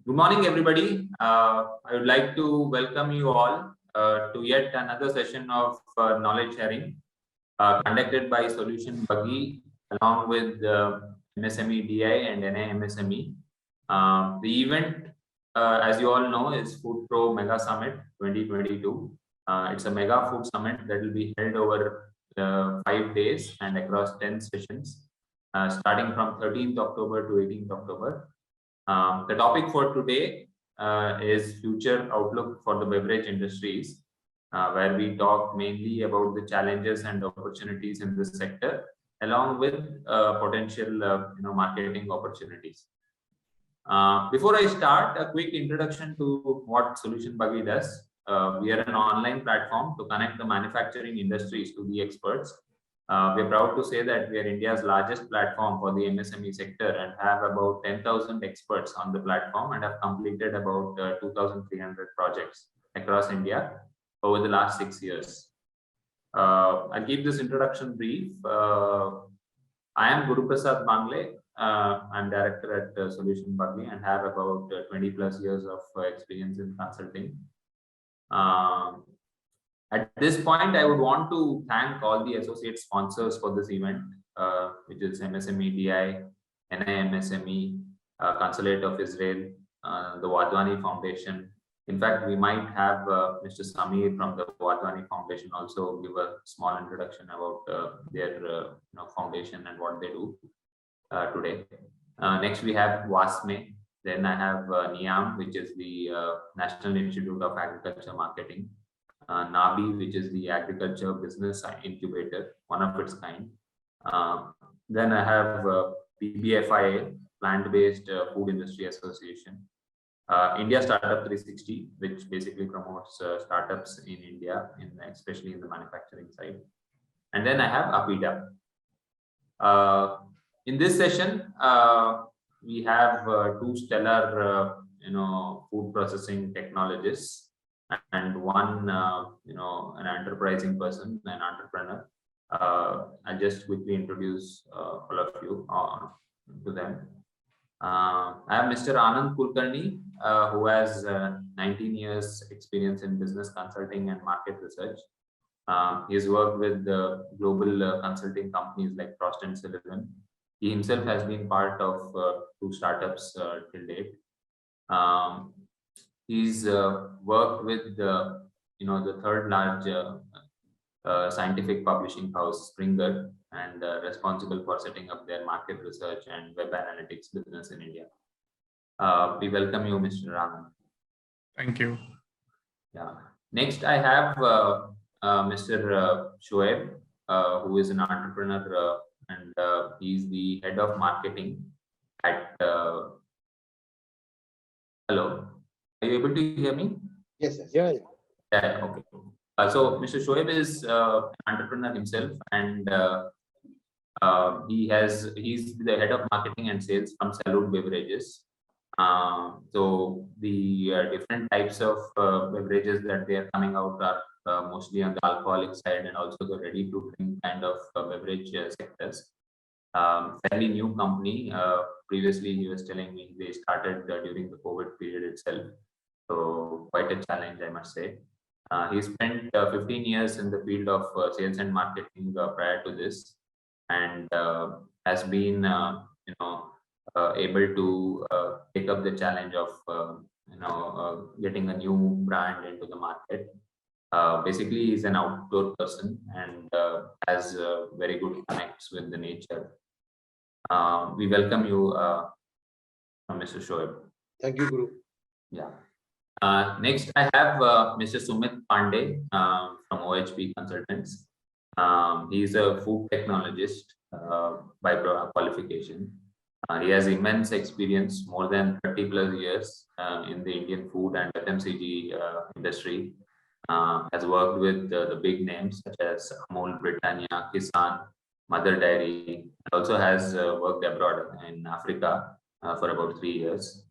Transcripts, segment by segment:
Good morning, everybody. I would like to welcome you all to yet another session of knowledge sharing conducted by SolutionBuggy along with MSME DI and NI MSME. The event, as you all know, is Food Pro Mega Summit 2022. It's a mega food summit that will be held over 5 days and across 10 sessions, starting from 13th October to 18th October. The topic for today is future outlook for the beverage industries, where we talk mainly about the challenges and opportunities in this sector, along with potential marketing opportunities. Before I start, a quick introduction to what SolutionBuggy does. We are an online platform to connect the manufacturing industries to the experts. We're proud to say that we are India's largest platform for the MSME sector and have about 10,000 experts on the platform and have completed about 2,300 projects across India over the last 6 years. I'll keep this introduction brief. I am Guru Prasad Bangle. I'm director at SolutionBuggy and have about 20 plus years of experience in consulting. At this point, I would want to thank all the associate sponsors for this event, which is MSME DI, NI MSME, Consulate of Israel, the Wadhwani Foundation. In fact, we might have Mr. Samir from the Wadhwani Foundation also give a small introduction about their foundation and what they do today. Next, we have WASME. Then I have NIAM, which is the National Institute of Agriculture Marketing. NABI, which is the Agriculture Business Incubator, one of its kind. Then I have PBFIA, Plant-Based Food Industry Association. India Startup 360, which basically promotes startups in India, especially in the manufacturing side. And then I have APIDA. In this session, we have two stellar, food processing technologists, and one, an enterprising person, an entrepreneur. I'll just quickly introduce all of you to them. I have Mr. Anand Kulkarni, who has 19 years experience in business consulting and market research. He's worked with global consulting companies like Frost & Sullivan. He himself has been part of 2 startups till date. He's worked with the third large scientific publishing house, Springer, and responsible for setting up their market research and web analytics business in India. We welcome you, Mr. Raman. Thank you. Yeah. Next, I have Mr. Shoaib, who is an entrepreneur and he's the head of marketing at. Hello. Are you able to hear me? Yes, yes. Yeah, okay. So Mr. Shoaib is an entrepreneur himself, and he's the head of marketing and sales from Salute Beverages. So the different types of beverages that they are coming out are mostly on the alcoholic side and also the ready to drink kind of beverage sectors. Fairly new company. Previously, he was telling me they started during the COVID period itself. So quite a challenge, I must say. He spent 15 years in the field of sales and marketing prior to this, and has been able to take up the challenge of getting a new brand into the market. Basically, he's an outdoor person and has very good connects with the nature. We welcome you, Mr. Shoaib. Thank you, Guru. Yeah. Next, I have Mr. Sumit Pandey from OHP Consultants. He's a food technologist by qualification. He has immense experience, more than 30 plus years in the Indian food and FMCG industry. Has worked with the big names such as Amul, Britannia, Kisan, Mother Dairy. Also has worked abroad in Africa for about 3 years.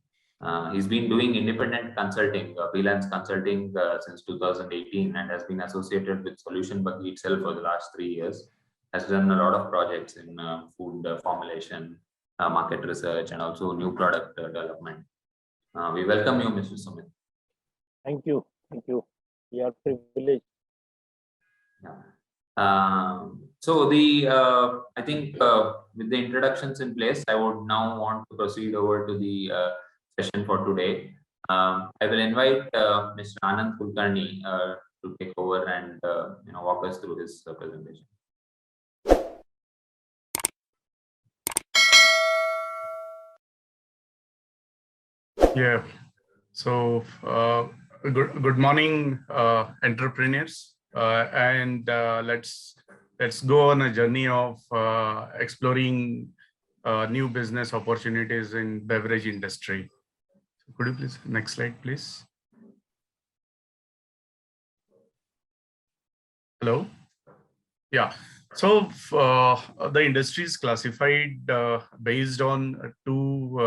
He's been doing independent consulting, freelance consulting since 2018, and has been associated with SolutionBuggy itself for the last 3 years. Has done a lot of projects in food formulation, market research, and also new product development. We welcome you, Mr. Sumit. Thank you. Thank you. We are privileged. Yeah. I think with the introductions in place, I would now want to proceed over to the session for today. I will invite Mr. Anand Kulkarni to take over and walk us through his presentation. Yeah. So good morning, entrepreneurs, and let's go on a journey of exploring new business opportunities in beverage industry. Could you please next slide, please? Hello. Yeah. So the industry is classified based on two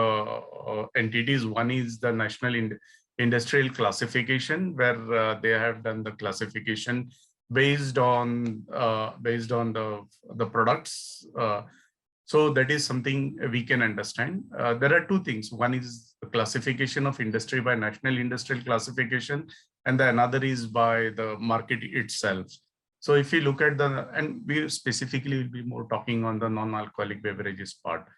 entities. One is the National Industrial Classification, where they have done the classification based on the products. So that is something we can understand. There are two things. One is the classification of industry by National Industrial Classification, and the another is by the market itself. So if you look at and we specifically will be more talking on the non-alcoholic beverages part.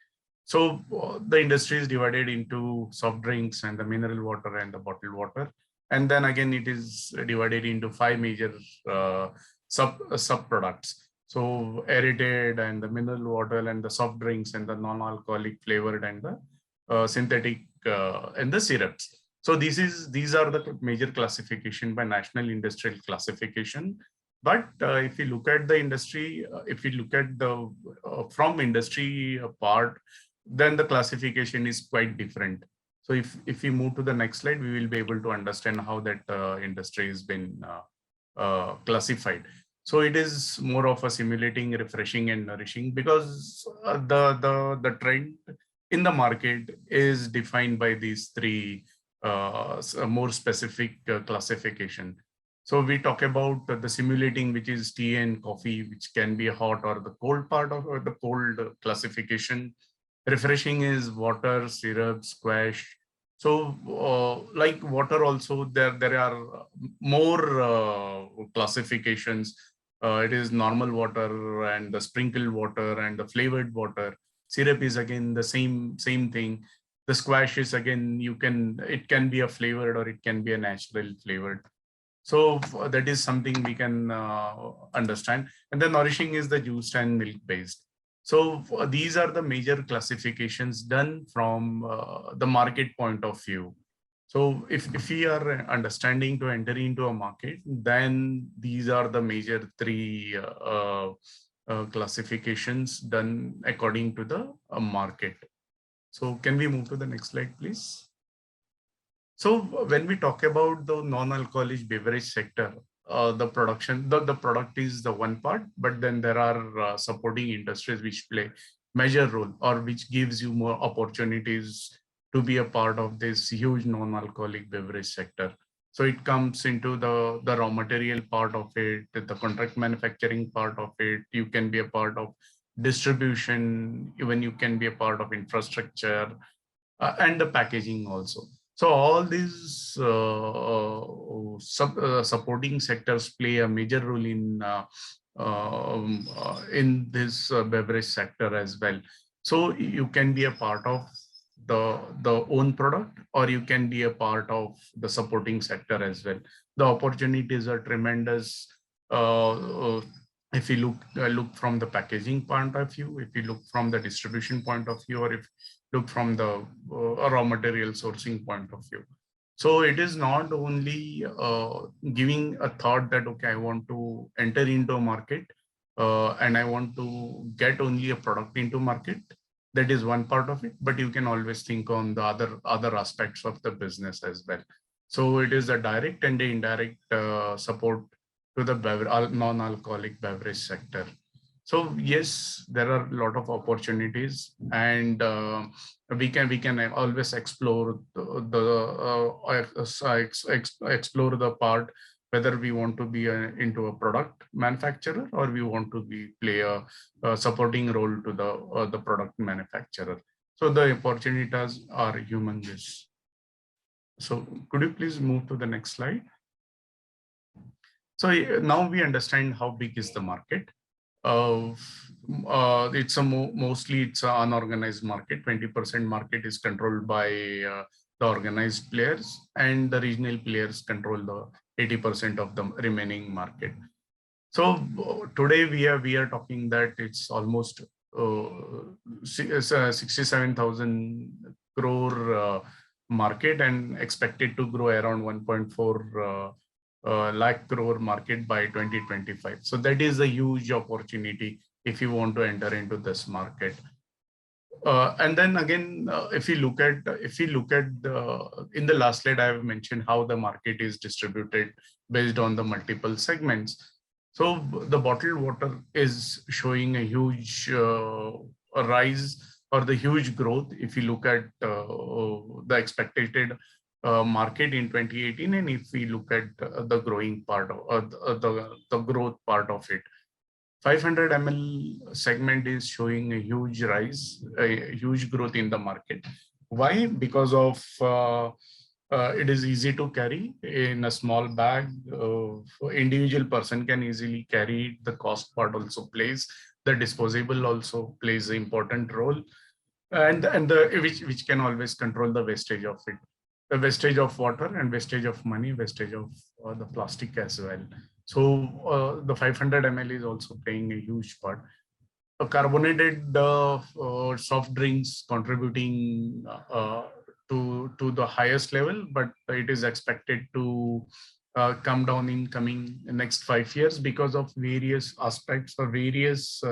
So the industry is divided into soft drinks and the mineral water and the bottled water. And then again, it is divided into 5 major sub products. So aerated and the mineral water and the soft drinks and the non-alcoholic flavored and the synthetic and the syrups. So these are the major classification by National Industrial Classification. But if you look at the industry, if you look at the from industry part, then the classification is quite different. So if we move to the next slide, we will be able to understand how that industry has been classified. So it is more of a simulating, refreshing, and nourishing, because the trend in the market is defined by these three more specific classification. So we talk about the simulating, which is tea and coffee, which can be hot or the cold part of the cold classification. Refreshing is water, syrup, squash. So like water also, there are more classifications. It is normal water and the sprinkled water and the flavored water. Syrup is again the same thing. The squash is again, it can be a flavored or it can be a natural flavored. So that is something we can understand. And then nourishing is the juice and milk based. So these are the major classifications done from the market point of view. So if we are understanding to enter into a market, then these are the major three classifications done according to the market. So can we move to the next slide, please? So when we talk about the non-alcoholic beverage sector, the production, the product is the one part, but then there are supporting industries which play major role, or which gives you more opportunities to be a part of this huge non-alcoholic beverage sector. So it comes into the raw material part of it, the contract manufacturing part of it. You can be a part of distribution, even you can be a part of infrastructure and the packaging also. So all these supporting sectors play a major role in this beverage sector as well. So you can be a part of the own product, or you can be a part of the supporting sector as well. The opportunities are tremendous. If you look from the packaging point of view, if you look from the distribution point of view, or if look from the raw material sourcing point of view. So it is not only giving a thought that, okay, I want to enter into a market and I want to get only a product into market. That is one part of it, but you can always think on the other aspects of the business as well. So it is a direct and the indirect support to the non-alcoholic beverage sector. So yes, there are a lot of opportunities, and we can always explore explore the part whether we want to be into a product manufacturer, or we want to play a supporting role to the product manufacturer. So the opportunities are humongous. So could you please move to the next slide? So now we understand how big is the market. It's mostly it's an unorganized market. 20% market is controlled by the organized players, and the regional players control the 80% of the remaining market. So today we are talking that it's almost 67,000 crore market, and expected to grow around 1.4 lakh crore market by 2025. So that is a huge opportunity if you want to enter into this market. And then again, if you look at in the last slide, I have mentioned how the market is distributed based on the multiple segments. So the bottled water is showing a huge rise, or the huge growth. If you look at the expected market in 2018, and if we look at the growing part of the growth part of it, 500 ml segment is showing a huge rise, a huge growth in the market. Why? Because of it is easy to carry in a small bag. Individual person can easily carry it. The cost part also plays. The disposable also plays an important role, and the which can always control the wastage of it, the wastage of water and wastage of money, wastage of the plastic as well. So the 500 ml is also playing a huge part. Carbonated soft drinks contributing to the highest level, but it is expected to come down in coming next 5 years because of various aspects or various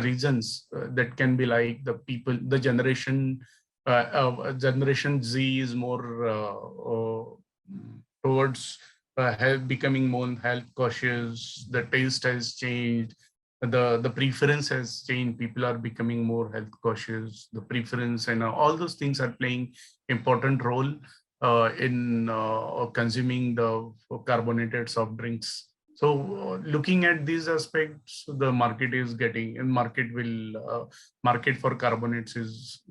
reasons that can be like the people, the generation Z is more towards health, becoming more health cautious. The taste has changed. The preference has changed. People are becoming more health cautious. The preference and all those things are playing important role in consuming the carbonated soft drinks. So looking at these aspects, the market is getting, and market for carbonates is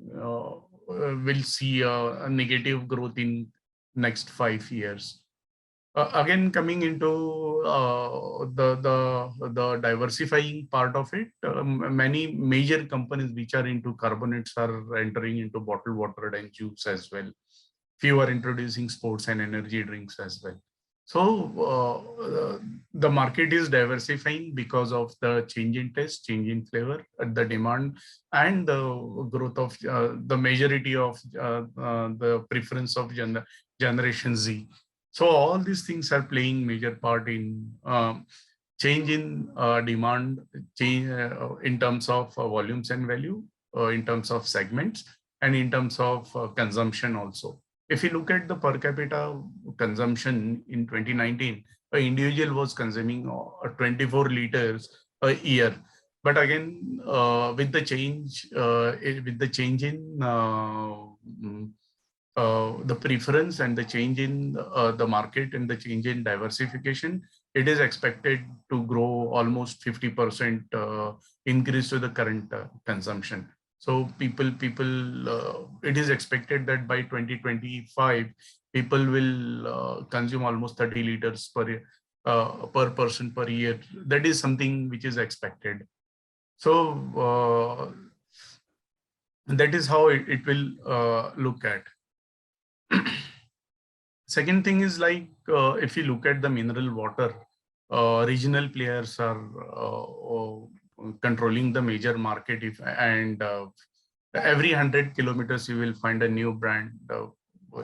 will see a negative growth in next 5 years. Again, coming into the diversifying part of it, many major companies which are into carbonates are entering into bottled water and juice as well. Few are introducing sports and energy drinks as well. So the market is diversifying because of the change in taste, change in flavor, the demand, and the growth of the majority of the preference of Generation Z. So all these things are playing major part in change in demand, change in terms of volumes and value, in terms of segments, and in terms of consumption also. If you look at the per capita consumption in 2019, an individual was consuming 24 liters a year. But again, with the change in the preference and the change in the market and the change in diversification, it is expected to grow almost 50% increase to the current consumption. So it is expected that by 2025, people will consume almost 30 liters per person per year. That is something which is expected. So that is how it will look at. Second thing is like if you look at the mineral water, regional players are controlling the major market. And every 100 kilometers you will find a new brand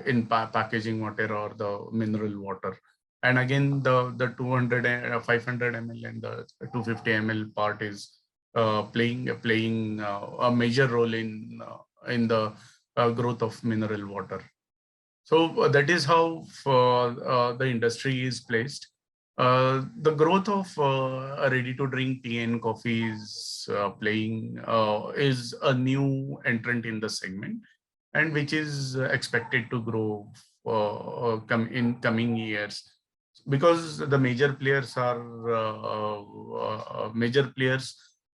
in packaging water or the mineral water. And again, the 200 500 ml and the 250 ml part is playing a major role in the growth of mineral water. So that is how the industry is placed. The growth of ready-to-drink tea and coffee is is a new entrant in the segment, and which is expected to grow in coming years, because the major players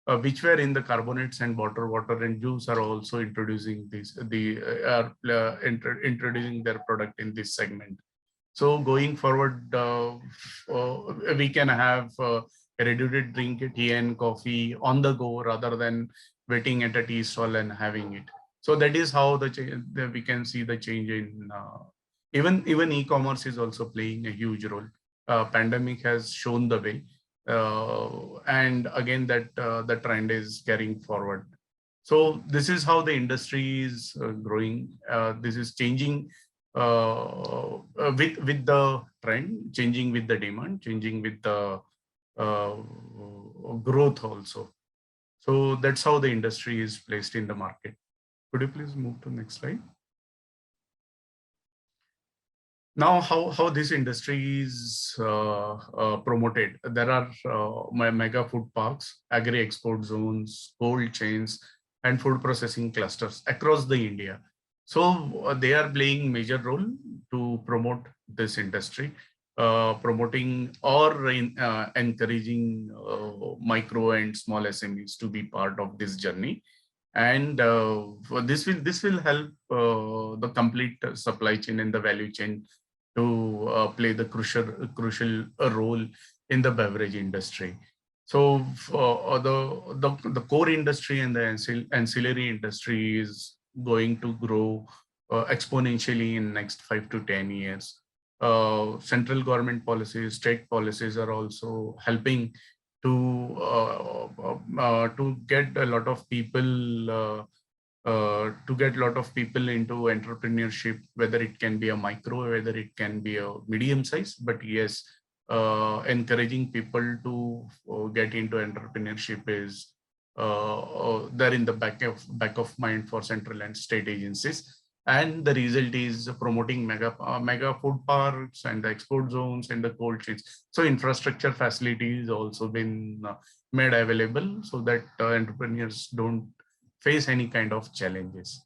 which were in the carbonates and water and juice are also introducing introducing their product in this segment. So going forward, we can have a ready-to drink tea and coffee on the go rather than waiting at a tea stall and having it. So that is how we can see the change in even e-commerce is also playing a huge role. Pandemic has shown the way, and again that the trend is carrying forward. So this is how the industry is growing. This is changing with the trend, changing with the demand, changing with the growth also. So that's how the industry is placed in the market. Could you please move to the next slide? Now, how this industry is promoted. There are mega food parks, agri-export zones, cold chains, and food processing clusters across the India. So they are playing major role to promote this industry, promoting or encouraging micro and small SMEs to be part of this journey. And this will help the complete supply chain and the value chain to play the crucial role in the beverage industry. So the core industry and the ancillary industry is going to grow exponentially in next 5 to 10 years. Central government policies, state policies are also helping to get a lot of people into entrepreneurship, whether it can be a micro, whether it can be a medium size, but yes, encouraging people to get into entrepreneurship is there in the back of mind for central and state agencies. And the result is promoting mega food parks and the export zones and the cold chains. So infrastructure facilities also been made available so that entrepreneurs don't face any kind of challenges.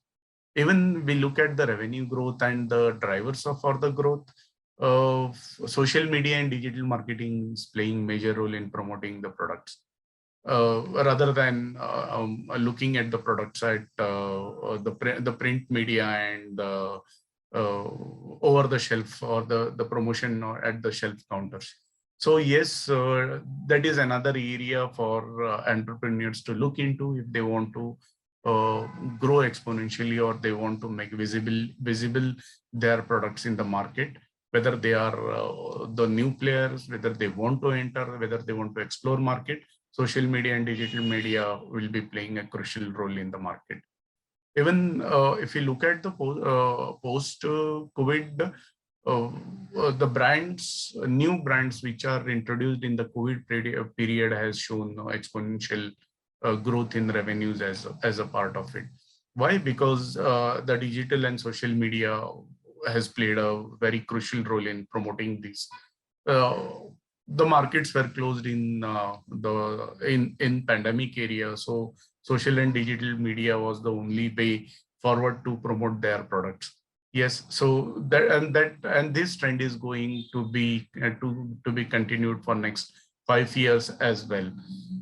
Even we look at the revenue growth and the drivers for the growth. Social media and digital marketing is playing major role in promoting the products. Rather than looking at the products at the print media and the over the shelf or the promotion or at the shelf counters. So yes, that is another area for entrepreneurs to look into if they want to grow exponentially or they want to make visible their products in the market, whether they are the new players, whether they want to enter, whether they want to explore market. Social media and digital media will be playing a crucial role in the market. Even if you look at the post-COVID, the brands, new brands which are introduced in the COVID period has shown exponential growth in revenues as a part of it. Why? Because the digital and social media has played a very crucial role in promoting this. The markets were closed in pandemic area, so social and digital media was the only way forward to promote their products. Yes, so this trend is going to be continued for next 5 years as well.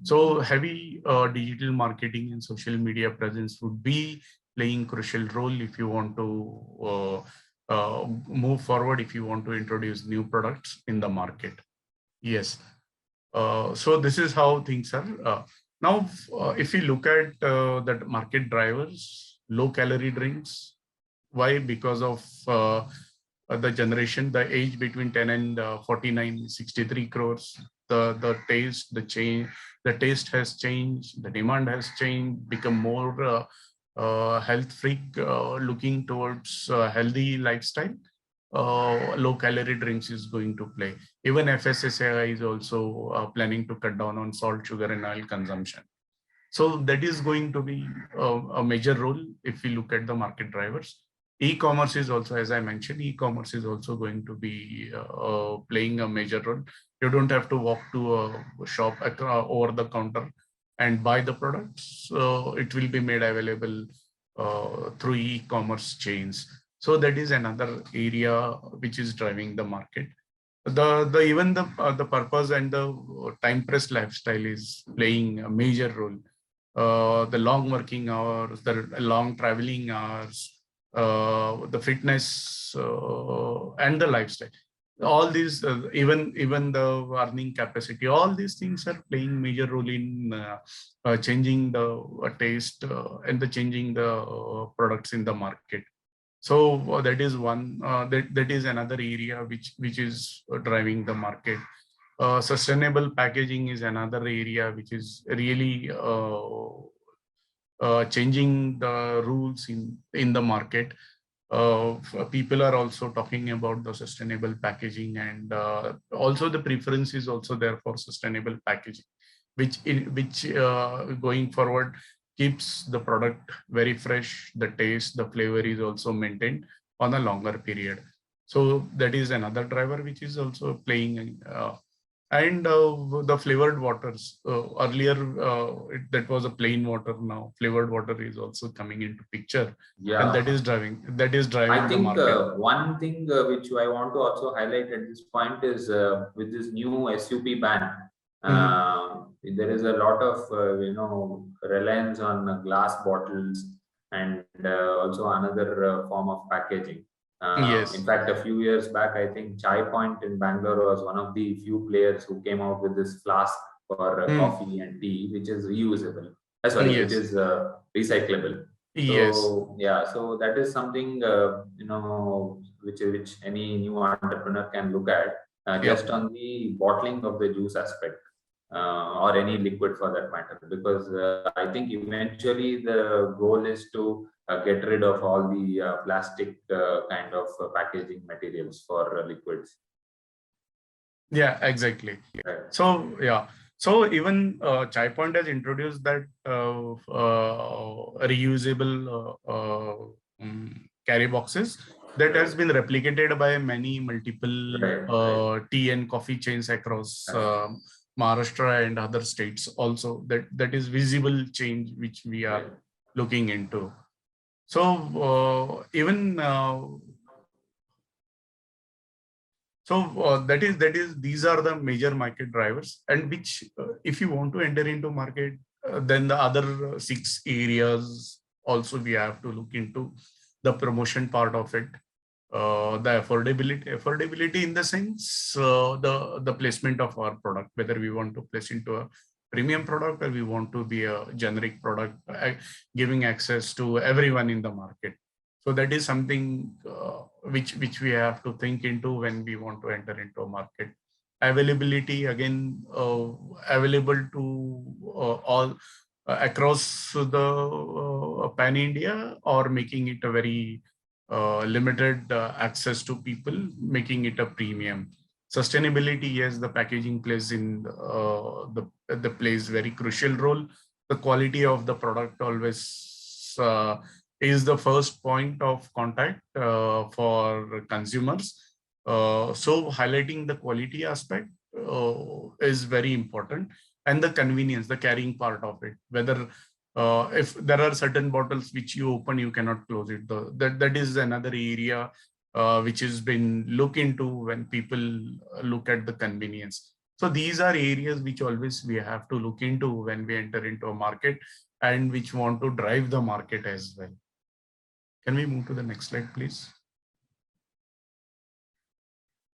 So heavy digital marketing and social media presence would be playing crucial role if you want to move forward, if you want to introduce new products in the market. Yes. So this is how things are. Now, if you look at that market drivers, low calorie drinks. Why? Because of the generation, the age between 10 and 49, 63 crores. The taste, the taste has changed. The demand has changed. Become more health freak, looking towards healthy lifestyle. Low calorie drinks is going to play. Even FSSAI is also planning to cut down on salt, sugar, and oil consumption. So that is going to be a major role if we look at the market drivers. E-commerce is also, as I mentioned, e-commerce is also going to be playing a major role. You don't have to walk to a shop over the counter and buy the products. So it will be made available through e-commerce chains. So that is another area which is driving the market. Even the purpose and the time pressed lifestyle is playing a major role the long working hours, the long traveling hours, the fitness and the lifestyle. All these, even the earning capacity, all these things are playing major role in changing the taste and the changing the products in the market. So that is one. That is another area which is driving the market. Sustainable packaging is another area which is really changing the rules in the market. People are also talking about the sustainable packaging, and also the preference is also there for sustainable packaging, which going forward keeps the product very fresh. The taste, the flavor is also maintained on a longer period. So that is another driver which is also playing. And the flavored waters, earlier that was a plain water. Now flavored water is also coming into picture, and that is driving I think the market. one thing which I want to also highlight at this point is with this new SUP ban, there is a lot of reliance on glass bottles and also another form of packaging. Yes. In fact, a few years back, I think Chai Point in Bangalore was one of the few players who came out with this flask for coffee and tea, which is reusable. Sorry, which is recyclable. Yes. So yeah, so that is something which any new entrepreneur can look at just on the bottling of the juice aspect. Or any liquid for that matter, because I think eventually the goal is to get rid of all the plastic kind of packaging materials for liquids. Yeah, exactly. Right. So yeah, so even Chai Point has introduced that reusable carry boxes that has been replicated by many multiple tea and coffee chains across Maharashtra and other states also. That is visible change which we are looking into. So even that is these are the major market drivers, and which if you want to enter into market, then the other 6 areas also we have to look into. The promotion part of it, the affordability in the sense, the placement of our product, whether we want to place into a premium product or we want to be a generic product, giving access to everyone in the market. So that is something which we have to think into when we want to enter into a market. Availability, again, available to all across the pan India, or making it a very limited access to people, making it a premium. Sustainability, yes, the packaging plays in the plays very crucial role. The quality of the product always is the first point of contact for consumers. So highlighting the quality aspect is very important, and the convenience, the carrying part of it, whether if there are certain bottles which you open, you cannot close it. That is another area which has been looked into when people look at the convenience. So these are areas which always we have to look into when we enter into a market, and which want to drive the market as well. Can we move to the next slide, please?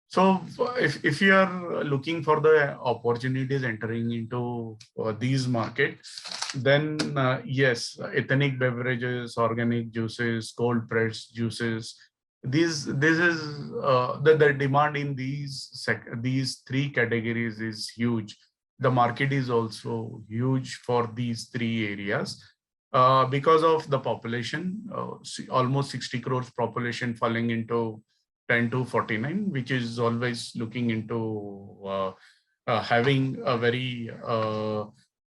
So if you are looking for the opportunities entering into these markets, then yes, ethnic beverages, organic juices, cold pressed juices, this is the demand in these 3 categories is huge. The market is also huge for these 3 areas because of the population, almost 60 crores population falling into 10 to 49, which is always looking into having a very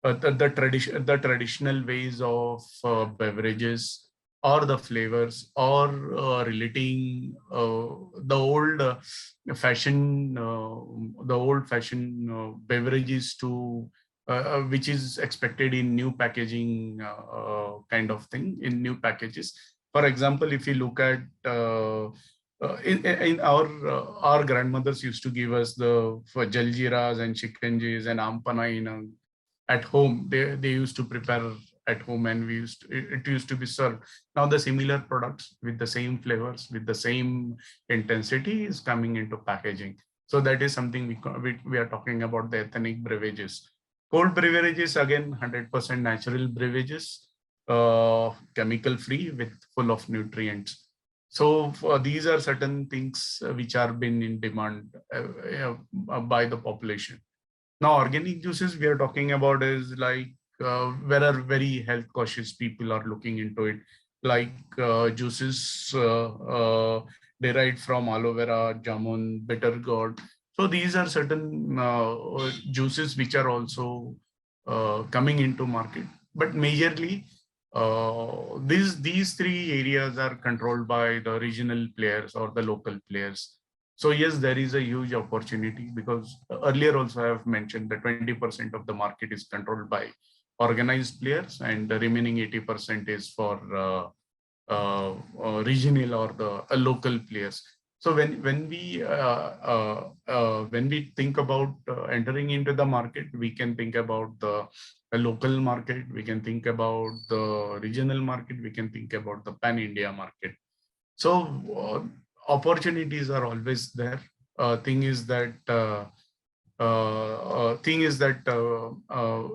the traditional ways of beverages, or the flavors, or relating the old fashioned beverages to which is expected in new packaging kind of thing, in new packages. For example, if you look at in our grandmothers used to give us the jaljeeras and shikanjis and ampana at home. They used to prepare at home, and it used to be served. Now the similar products with the same flavors, with the same intensity is coming into packaging. So that is something we are talking about, the ethnic beverages. Cold beverages, again, 100% natural beverages, chemical free with full of nutrients. So these are certain things which are been in demand by the population. Now, organic juices we are talking about is like where very health cautious people are looking into it, like juices derived from aloe vera, jamun, bitter gourd. So these are certain juices which are also coming into market, but majorly these three areas are controlled by the regional players or the local players. So yes, there is a huge opportunity, because earlier also I have mentioned that 20% of the market is controlled by organized players, and the remaining 80% is for regional or the local players. So when we think about entering into the market, we can think about the local market, we can think about the regional market, we can think about the pan-India market. So opportunities are always there. Thing is that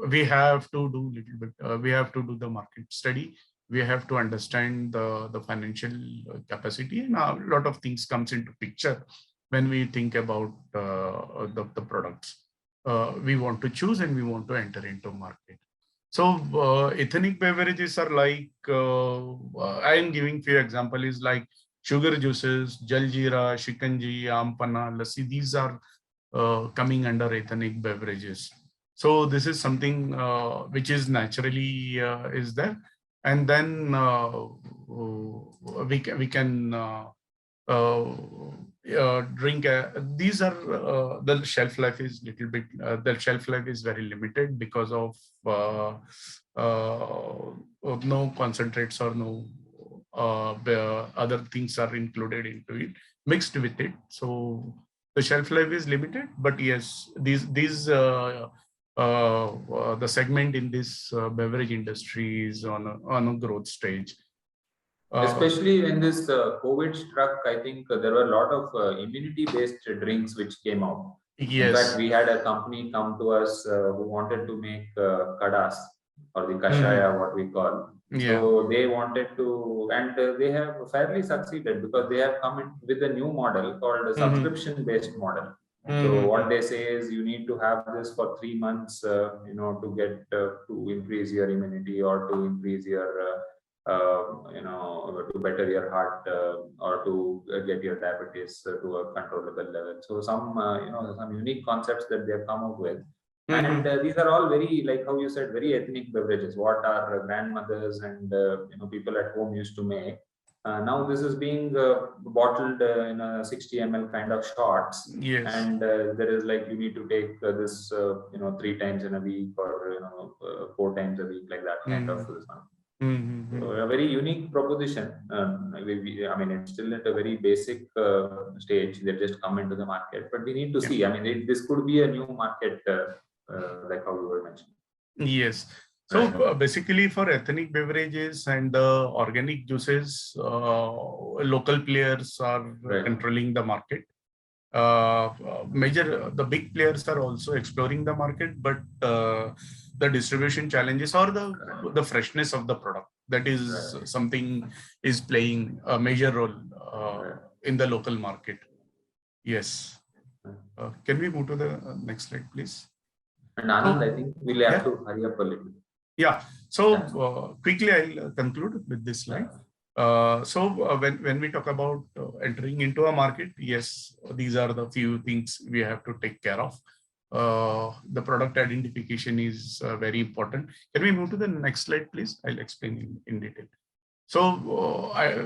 we have to do little bit. We have to do the market study. We have to understand the financial capacity, and a lot of things comes into picture when we think about the products we want to choose and we want to enter into market. So ethnic beverages are like, I am giving few example is like sugar juices, jaljeera, shikanji, ampana, lassi. These are coming under ethnic beverages. So this is something which is naturally is there, and then we can drink. These are the shelf life is little bit. The shelf life is very limited because of no concentrates or no other things are included into it, mixed with it. So the shelf life is limited. But yes, the segment in this beverage industry is on a growth stage. Especially when this COVID struck, I think there were a lot of immunity-based drinks which came out. Yes. In fact, we had a company come to us who wanted to make kadas, or the kashaya, what we call. Yeah. So they wanted to, and they have fairly succeeded, because they have come in with a new model called a subscription-based model. So what they say is you need to have this for 3 months, to get to increase your immunity, or to increase your to better your heart, or to get your diabetes to a controllable level. So some some unique concepts that they have come up with. And these are all very, like how you said, very ethnic beverages, what our grandmothers and people at home used to make. Now this is being bottled in a 60 ml kind of shots. Yes. And there is like, you need to take this 3 times in a week, or 4 times a week, like that kind of this one. So a very unique proposition. I mean, it's still at a very basic stage. They just come into the market, but we need to see. I mean, this could be a new market, like how you were mentioning. Yes. So basically, for ethnic beverages and the organic juices, local players are controlling the market. The big players are also exploring the market, but the distribution challenges or the freshness of the product, that is something is playing a major role in the local market. Yes. Can we move to the next slide, please? And Anand, I think we'll have to hurry up a little. Yeah. So quickly, I'll conclude with this slide. When we talk about entering into a market, yes, these are the few things we have to take care of. The product identification is very important. Can we move to the next slide, please? I'll explain in detail. So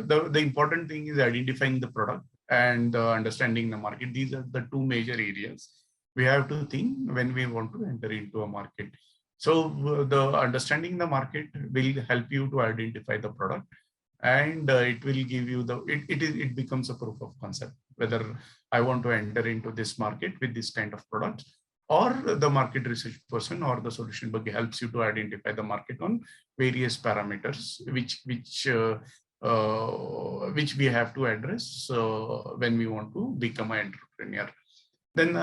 the important thing is identifying the product and understanding the market. These are the two major areas we have to think when we want to enter into a market. So the understanding the market will help you to identify the product, and it will give you it becomes a proof of concept whether I want to enter into this market with this kind of product, or the market research person or the solution buggy helps you to identify the market on various parameters, which we have to address when we want to become an entrepreneur. Then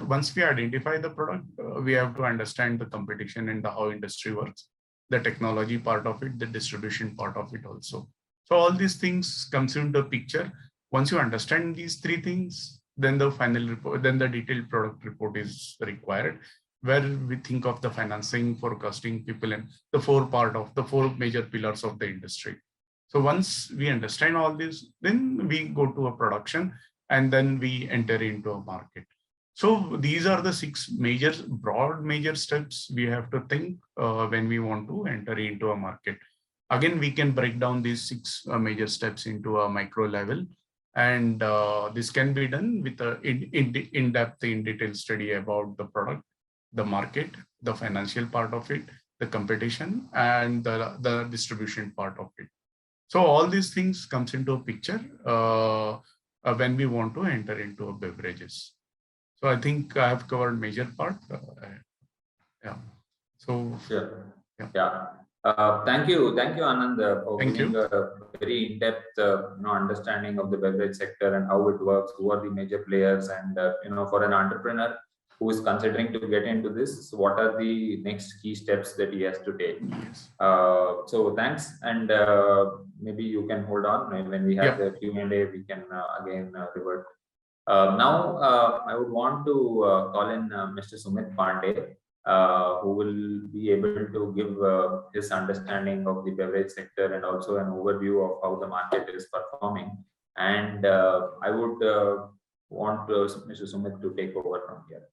once we identify the product, we have to understand the competition and how industry works, the technology part of it, the distribution part of it also. So all these things comes into the picture. Once you understand these three things, then the final report, then the detailed product report is required, where we think of the financing, forecasting, people, and the four major pillars of the industry. So once we understand all this, then we go to a production and then we enter into a market. So these are the six broad major steps we have to think when we want to enter into a market. Again, we can break down these six major steps into a micro level, and this can be done with a in-depth, in-detail study about the product, the market, the financial part of it, the competition, and the distribution part of it. So all these things comes into a picture when we want to enter into a beverages. So I think I have covered major part. Yeah. So sure. Yeah. Thank you, Anand, for giving a very in-depth understanding of the beverage sector and how it works, who are the major players, and for an entrepreneur who is considering to get into this, what are the next key steps that he has to take. Yes. So thanks, and maybe you can hold on, and when we have the Q&A, we can again revert. Now I would want to call in Mr. Sumit Pandey, who will be able to give his understanding of the beverage sector and also an overview of how the market is performing. And I would want Mr. Sumit to take over from here.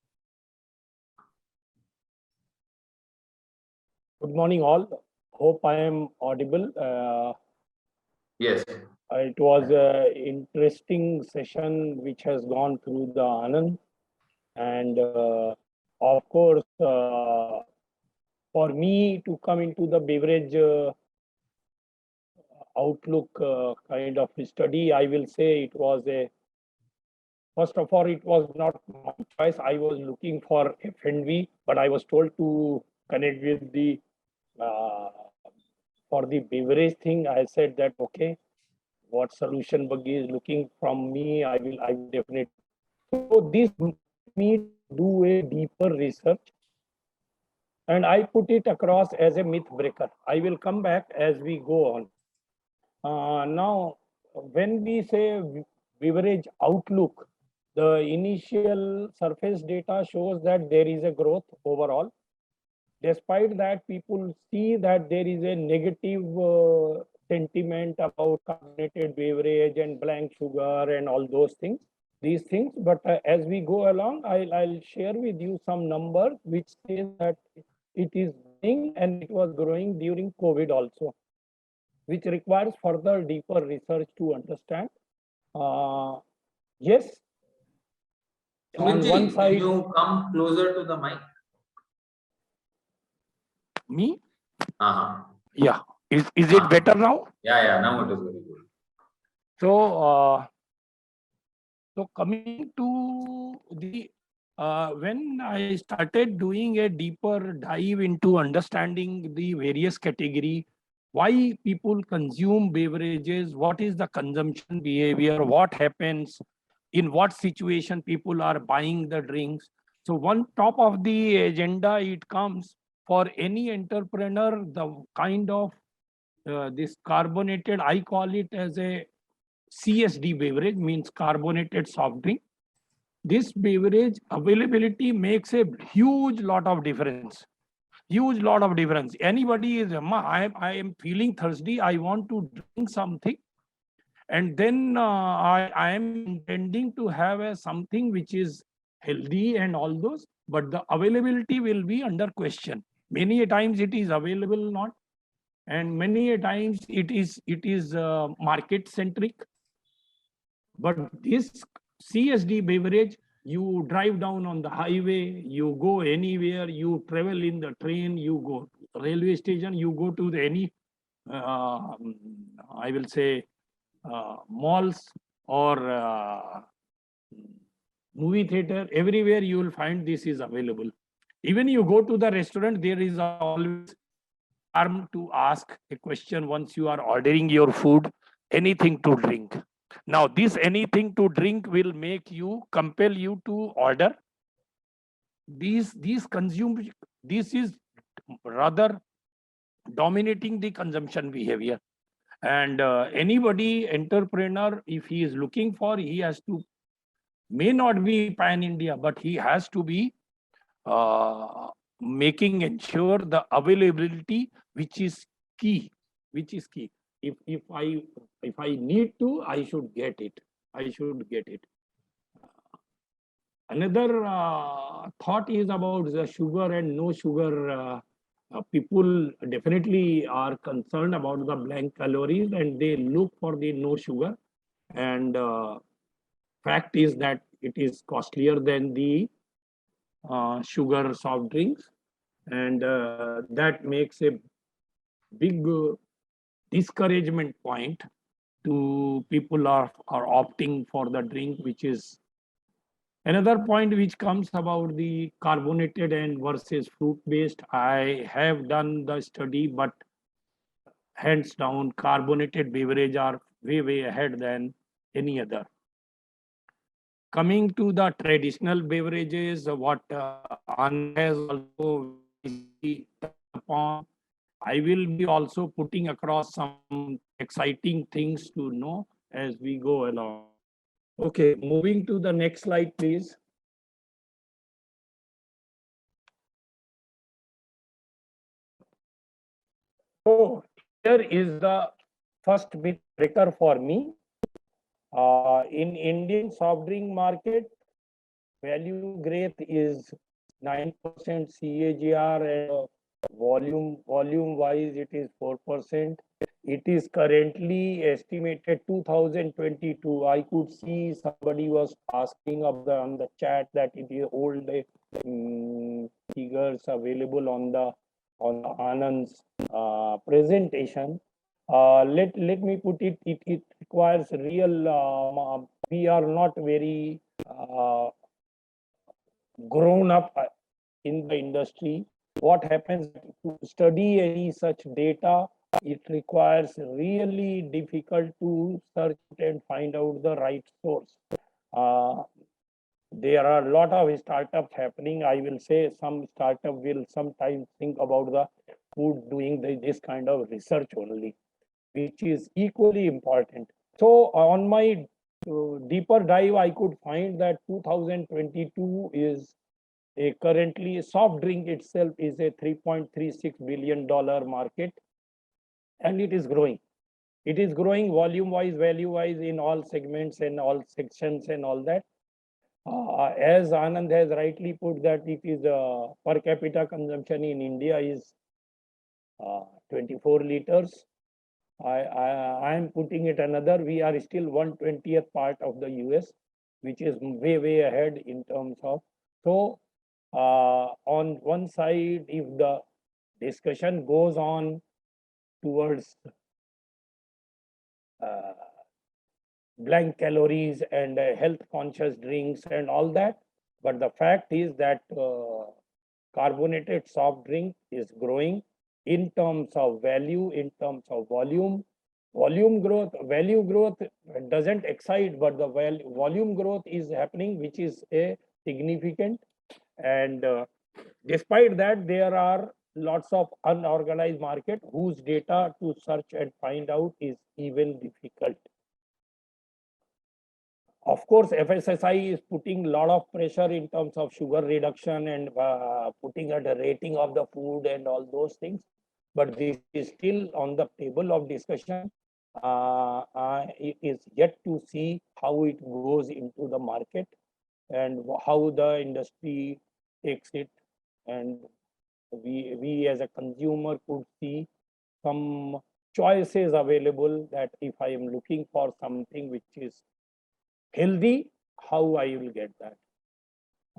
Good morning, all. Hope I am audible. Yes. It was an interesting session which has gone through the Anand. And of course, for me to come into the beverage outlook kind of study, I will say it was first of all, it was not my choice. I was looking for F&B, but I was told to connect with the for the beverage thing. I said that, okay, what SolutionBuggy is looking from me, I will definitely. So this me do a deeper research, and I put it across as a myth breaker. I will come back as we go on. Now, when we say beverage outlook, the initial surface data shows that there is a growth overall. Despite that, people see that there is a negative sentiment about carbonated beverage and blank sugar and all those things. These things, but as we go along, I'll share with you some numbers which says that it is growing, and it was growing during COVID also, which requires further deeper research to understand. Yes. On one side, can you come closer to the mic? Me? Uh-huh. Yeah. Is it better now? Yeah. Now it is very good. So coming to the when I started doing a deeper dive into understanding the various category, why people consume beverages, what is the consumption behavior, what happens, in what situation people are buying the drinks. So one top of the agenda, it comes for any entrepreneur, the kind of this carbonated, I call it as a CSD beverage, means carbonated soft drink. This beverage availability makes a huge lot of difference. Huge lot of difference. Anybody is, I am feeling thirsty, I want to drink something, and then I am intending to have something which is healthy and all those, but the availability will be under question. Many a times it is available not, and many a times it is market centric. But this CSD beverage, you drive down on the highway, you go anywhere, you travel in the train, you go railway station, you go to any, I will say, malls or movie theater, everywhere you will find this is available. Even you go to the restaurant, there is always arm to ask a question once you are ordering your food, anything to drink. Now, this anything to drink will make you, compel you to order. These consume, this is rather dominating the consumption behavior. And anybody, entrepreneur, if he is looking for, he has to, may not be pan India, but he has to be making ensure the availability, which is key, which is key. If I need to, I should get it. I should get it. Another thought is about the sugar and no sugar. People definitely are concerned about the blank calories and they look for the no sugar. And fact is that it is costlier than the sugar soft drinks, and that makes a big discouragement point to people are opting for the drink, which is another point which comes about the carbonated and versus fruit based. I have done the study, but hands down carbonated beverage are way ahead than any other. Coming to the traditional beverages, what Anand has also touched upon, I will be also putting across some exciting things to know as we go along. Okay, moving to the next slide, please. So here is the first myth breaker for me. In Indian soft drink market, value growth is 9% CAGR, and volume wise it is 4%. It is currently estimated 2022. I could see somebody was asking on the chat that it is old figures available on the Anand's presentation. Let me put it. It requires real. We are not very grown up in the industry. What happens to study any such data? It requires really difficult to search and find out the right source. There are a lot of startups happening. I will say some startup will sometimes think about the food doing this kind of research only, which is equally important. So on my deeper dive, I could find that 2022 is currently soft drink itself is a $3.36 billion market, and it is growing. It is growing volume wise, value wise in all segments and all sections and all that. As Anand has rightly put that it is per capita consumption in India is 24 liters. I am putting it another. We are still 1/20th part of the US, which is way ahead in terms of. So on one side, if the discussion goes on towards blank calories and health conscious drinks and all that, but the fact is that carbonated soft drink is growing in terms of value, in terms of volume growth. Value growth doesn't excite, but the volume growth is happening, which is a significant. And despite that, there are lots of unorganized market whose data to search and find out is even difficult. Of course, FSSI is putting a lot of pressure in terms of sugar reduction and putting at a rating of the food and all those things. But this is still on the table of discussion. It is yet to see how it goes into the market and how the industry takes it. And we as a consumer could see some choices available, that if I am looking for something which is healthy, how I will get that.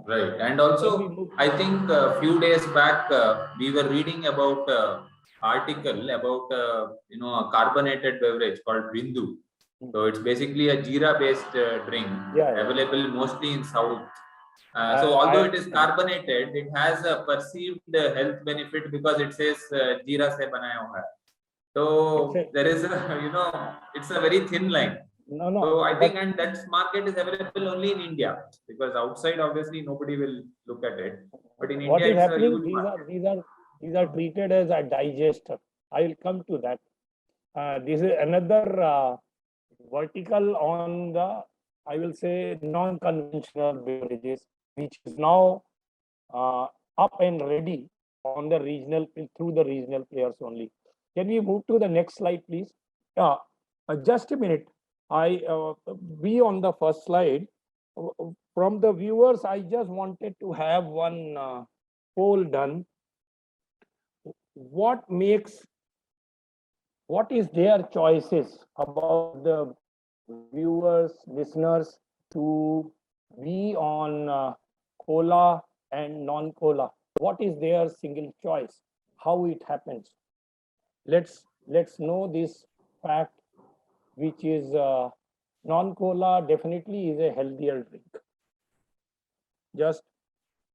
Right. And also, I think a few days back, we were reading about article about a carbonated beverage called Bindu. So it's basically a jeera-based drink, available mostly in South. So although it is carbonated, it has a perceived health benefit because it says jeera se banaya hua hai. So there is a, it's a very thin line. So I think, and that market is available only in India, because outside obviously nobody will look at it. But in what India, is it's happening? a huge These are treated as a digester. I will come to that. This is another vertical on the, I will say, non-conventional beverages, which is now up and ready on the regional, through the regional players only. Can we move to the next slide, please? Just a minute. I be on the first slide. From the viewers, I just wanted to have one poll done. What is their choices about the viewers, listeners, to be on cola and non-cola? What is their single choice? How it happens? Let's know this fact, which is non-cola definitely is a healthier drink. Just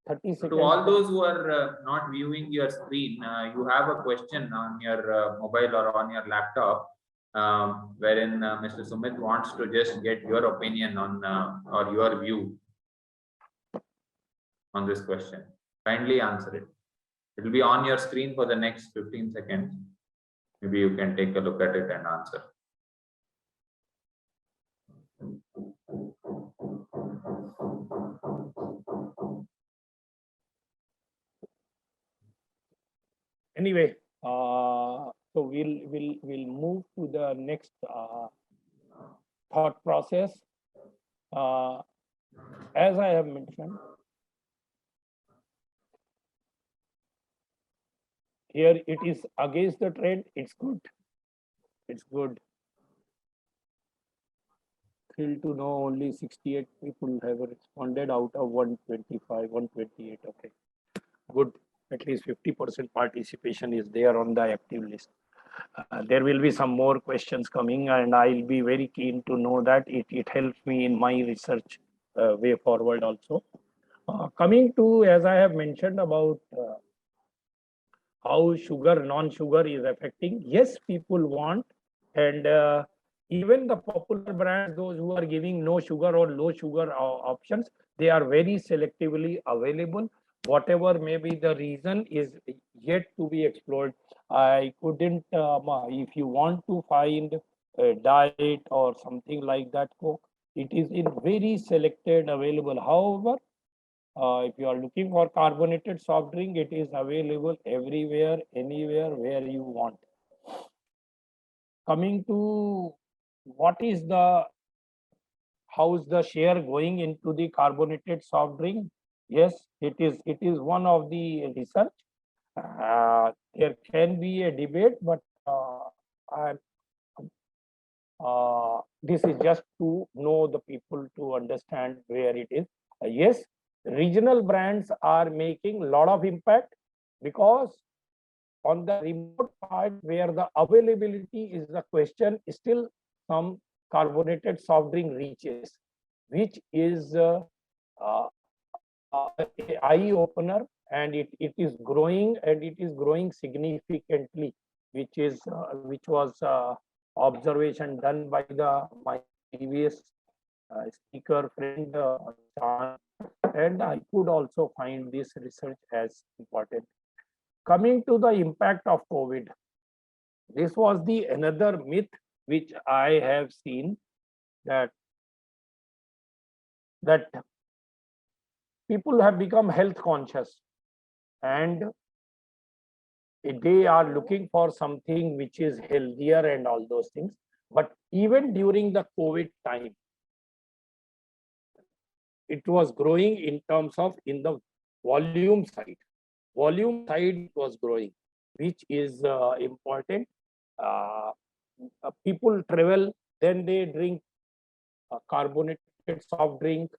30 seconds. To all those who are not viewing your screen, you have a question on your mobile or on your laptop, wherein Mr. Sumit wants to just get your opinion on or your view on this question. Kindly answer it. It will be on your screen for the next 15 seconds. Maybe you can take a look at it and answer. Anyway, so we'll move to the next thought process. As I have mentioned, here it is against the trend. It's good. It's good. Thrilled to know only 68 people have responded out of 125, 128. Okay, good. At least 50% participation is there on the active list. There will be some more questions coming, and I'll be very keen to know that. It helps me in my research way forward also. Coming to, as I have mentioned about how sugar, non-sugar is affecting. Yes, people want, and even the popular brands, those who are giving no sugar or low sugar options, they are very selectively available. Whatever may be the reason is yet to be explored. I couldn't, if you want to find a diet or something like that, Coke, it is in very selected available. However, if you are looking for carbonated soft drink, it is available everywhere, anywhere where you want. Coming to what is how's the share going into the carbonated soft drink? Yes, it is one of the research. There can be a debate, but this is just to know the people, to understand where it is. Yes, regional brands are making a lot of impact, because on the remote part where the availability is the question, still some carbonated soft drink reaches, which is eye opener, and it is growing, and it is growing significantly, which was observation done by my previous speaker friend, and I could also find this research as important. Coming to the impact of COVID, this was the another myth which I have seen, that people have become health conscious, and they are looking for something which is healthier and all those things. But even during the COVID time, it was growing in terms of in the volume side. Volume side it was growing, which is important. People travel, then they drink carbonated soft drink.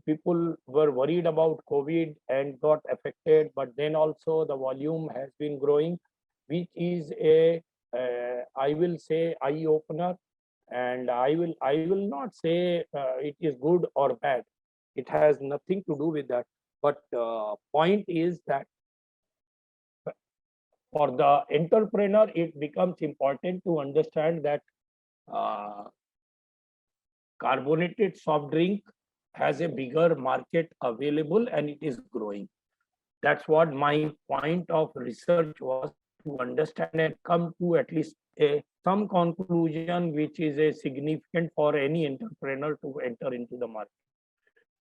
People were worried about COVID and got affected, but then also the volume has been growing, which is a I will say eye opener. And I will not say it is good or bad. It has nothing to do with that. But point is that for the entrepreneur, it becomes important to understand that uh, carbonated soft drink has a bigger market available and it is growing. That's what my point of research was, to understand and come to at least some conclusion which is a significant for any entrepreneur to enter into the market.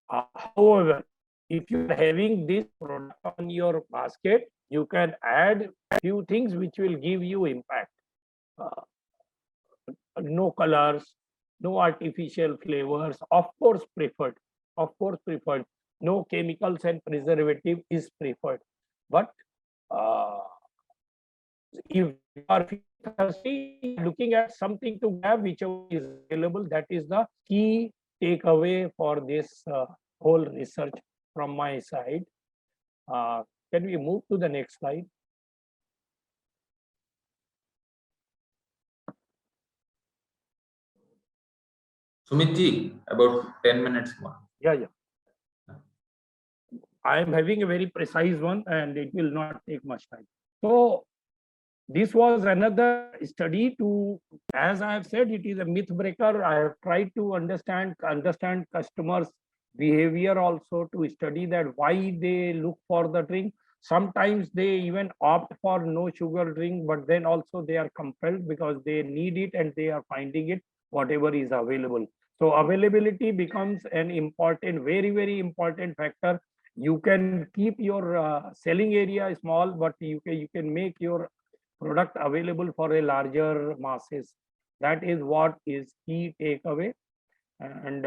However, if you are having this product on your basket, you can add few things which will give you impact. Uh, no colors, no artificial flavors, of course preferred. Of course preferred. No chemicals and preservative is preferred. But if you are thirsty, looking at something to grab, whichever is available, that is the key takeaway for this whole research from my side. Can we move to the next slide? Sumitji, about 10 minutes more. Yeah. I am having a very precise one and it will not take much time. So this was another study to, as I have said, it is a myth breaker. I have tried to understand customers' behavior also, to study that why they look for the drink. Sometimes they even opt for no sugar drink, but then also they are compelled because they need it and they are finding it, whatever is available. So availability becomes an important, very, very important factor. You can keep your selling area small, but you can make your product available for a larger masses. That is what is key takeaway. And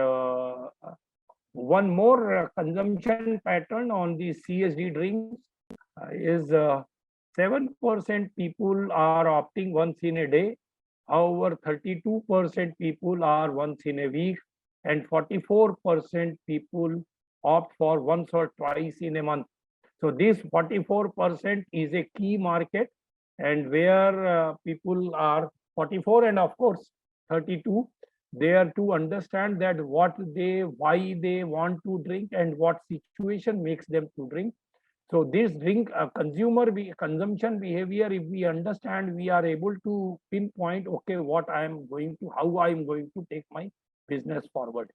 one more consumption pattern on the CSD drinks is 7% people are opting once in a day. However, 32% people are once in a week, and 44% people opt for once or twice in a month. So this 44% is a key market, and where people are 44 and of course 32, they are to understand that why they want to drink and what situation makes them to drink. So this drink consumption behavior, if we understand, we are able to pinpoint, okay, how I am going to take my business forward.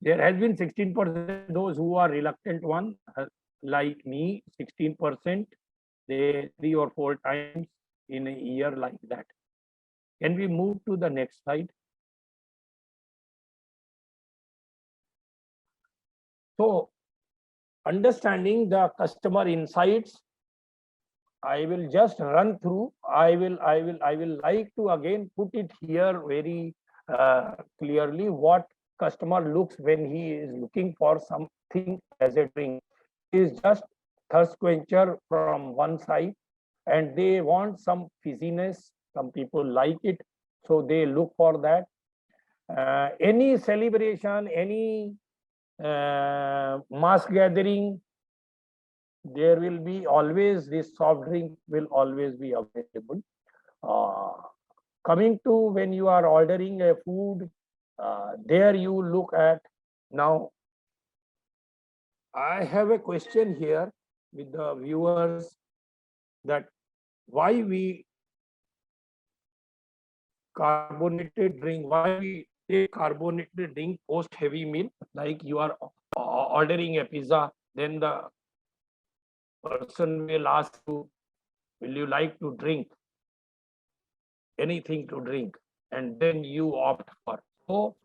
There has been 16% those who are reluctant one, like me, 16%, they 3 or 4 times in a year like that. Can we move to the next slide? So understanding the customer insights, I will just run through. I will like to again put it here very clearly what customer looks when he is looking for something as a drink. It is just thirst quencher from one side, and they want some fizziness. Some people like it, so they look for that. Any celebration, any mass gathering, there will be always this soft drink will always be available. Coming to when you are ordering a food, there you look at. Now I have a question here with the viewers, that why we take carbonated drink post heavy meal, like you are ordering a pizza, then the person will ask you, will you like to drink anything to drink, and then you opt for. So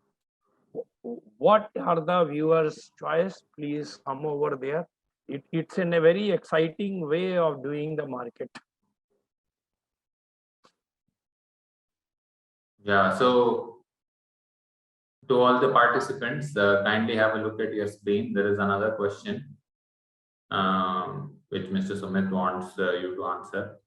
what are the viewers' choice? Please come over there. It's in a very exciting way of doing the market. Yeah, so to all the participants, kindly have a look at your screen. There is another question which Mr. Sumit wants you to answer.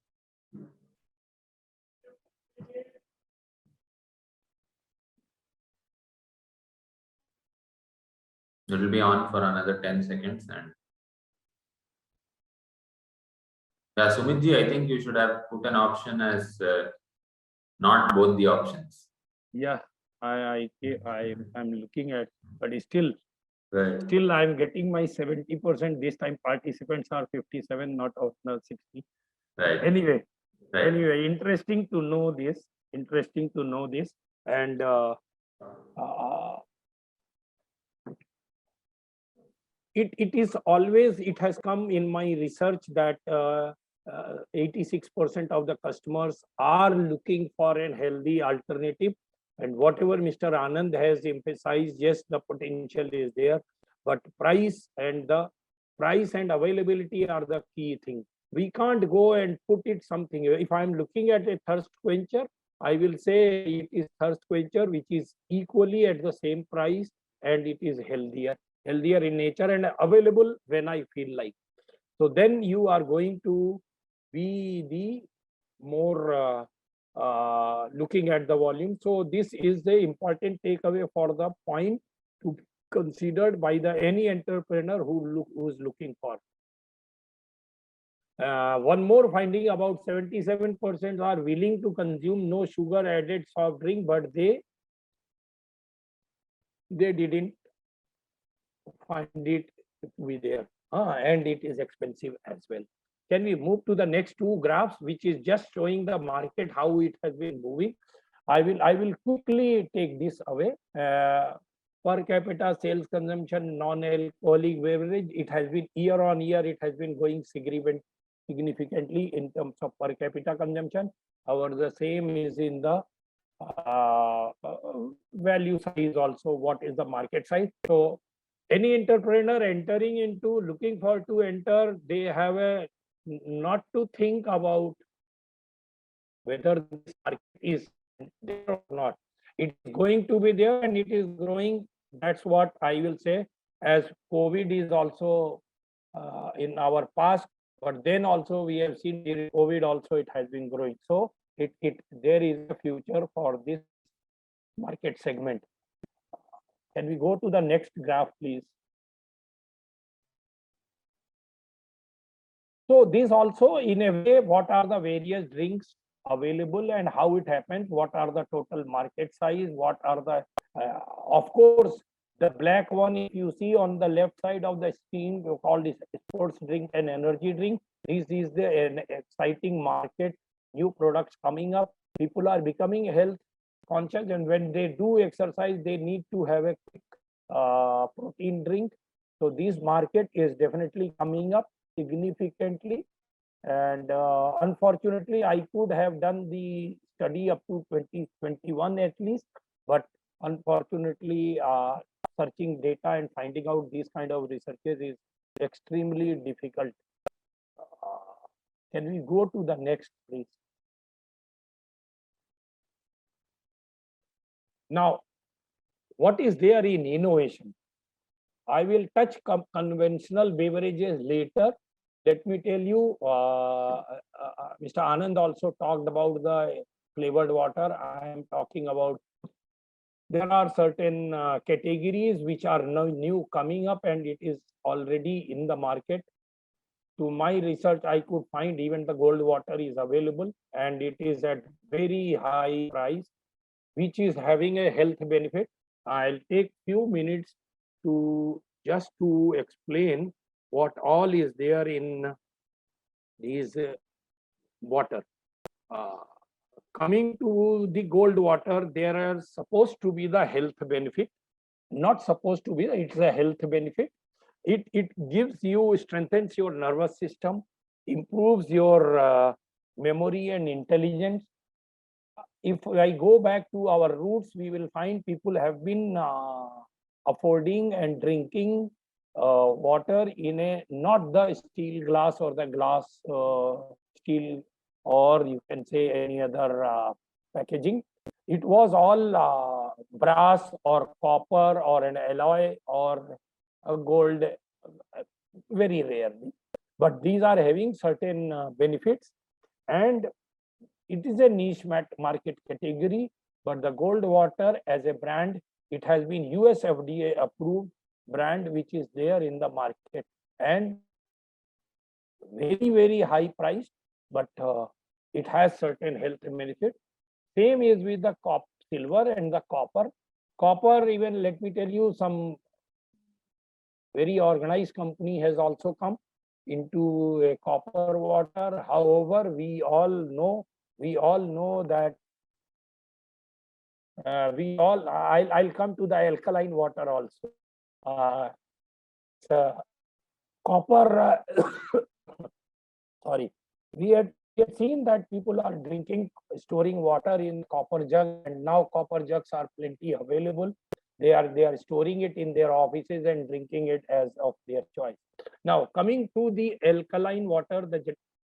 It will be on for another 10 seconds. And yeah, Sumitji, I think you should have put an option as not both the options. Yeah, I'm looking at, but still Right. I'm getting my 70%. This time participants are 57, not of the 60. Right. Anyway, Right. interesting to know this. Interesting to know this, and uh, it is always, it has come in my research that 86% of the customers are looking for a healthy alternative, and whatever Mr. Anand has emphasized, yes, the potential is there, but price and availability are the key thing. We can't go and put it something. If I'm looking at a thirst quencher, I will say it is thirst quencher which is equally at the same price, and it is healthier in nature and available when I feel like. So then you are going to be the more looking at the volume. So this is the important takeaway for the point to be considered by the any entrepreneur who's looking for. One more finding, about 77% are willing to consume no sugar added soft drink, but they didn't find it to be there, and it is expensive as well. Can we move to the next two graphs, which is just showing the market, how it has been moving? I will quickly take this away. Per capita sales consumption, non-alcoholic beverage, it has been year on year, it has been going significantly in terms of per capita consumption. However, the same is in the value size also, what is the market size. So any entrepreneur entering into, looking for to enter, they have a not to think about whether this market is there or not. It is going to be there and it is growing. That's what I will say. As COVID is also in our past, but then also we have seen during COVID also it has been growing. So there is a future for this market segment. Can we go to the next graph, please? So this also, in a way, what are the various drinks available and how it happens? What are the total market size? What are the, of course, the black one, if you see on the left side of the screen, you call this sports drink and energy drink. This is an exciting market, new products coming up. People are becoming health conscious, and when they do exercise, they need to have a quick protein drink. So this market is definitely coming up significantly, and unfortunately I could have done the study up to 2021 at least, but unfortunately searching data and finding out these kind of researches is extremely difficult. Can we go to the next, please? Now, what is there in innovation? I will touch conventional beverages later. Let me tell you, Mr. Anand also talked about the flavored water. I am talking about, there are certain categories which are now new coming up, and it is already in the market. To my research, I could find even the gold water is available, and it is at very high price, which is having a health benefit. I'll take few minutes to just to explain what all is there in these water. Coming to the gold water, there are supposed to be the health benefit, not supposed to be, it's a health benefit. It gives you, strengthens your nervous system, improves your memory and intelligence. If I go back to our roots, we will find people have been affording and drinking water in a, not the steel glass or the glass steel, or you can say any other packaging. It was all brass or copper or an alloy or a gold, very rarely. But these are having certain benefits, and it is a niche market category. But the gold water as a brand, it has been US FDA approved brand, which is there in the market, and very high price, but it has certain health benefits. Same is with the silver and the copper. Copper, even let me tell you, some very organized company has also come into a copper water. However, we all know that I'll come to the alkaline water also. Copper, sorry, we had seen that people are storing water in copper jug, and now copper jugs are plenty available. They are storing it in their offices and drinking it as of their choice. Now, coming to the alkaline water,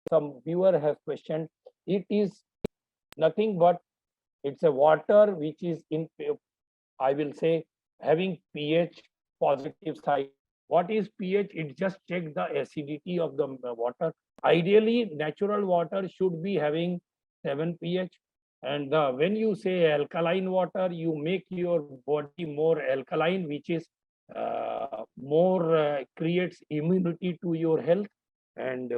some viewer has questioned, it is nothing but it's a water which is I will say, having pH positive side. What is pH? It just checks the acidity of the water. Ideally, natural water should be having 7 pH. And when you say alkaline water, you make your body more alkaline, which is more creates immunity to your health. And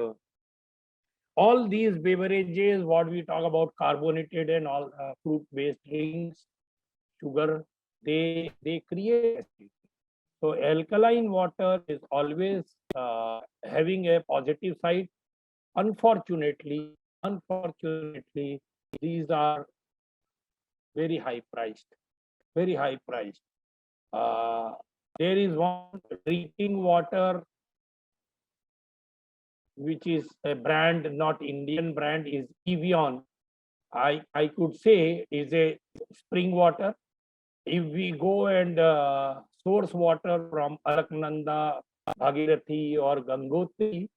all these beverages, what we talk about, carbonated and all fruit-based drinks, sugar, they create acidity. So alkaline water is always having a positive side. Unfortunately, these are very high priced, very high priced. There is one drinking water, which is a brand, not Indian brand, is Evian. I could say is a spring water. If we go and source water from Alaknanda, Bhagirathi or Gangotri,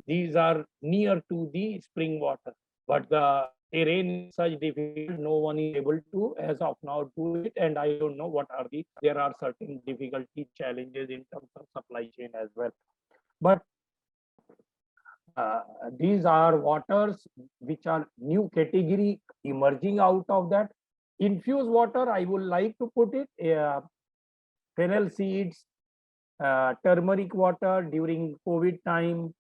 these are near to the spring water. But the terrain is such difficult, no one is able to, as of now, do it. And I don't know what are there are certain difficulty challenges in terms of supply chain as well. But these are waters which are new category emerging out of that. Infused water, I would like to put it, fennel seeds, turmeric water during COVID time,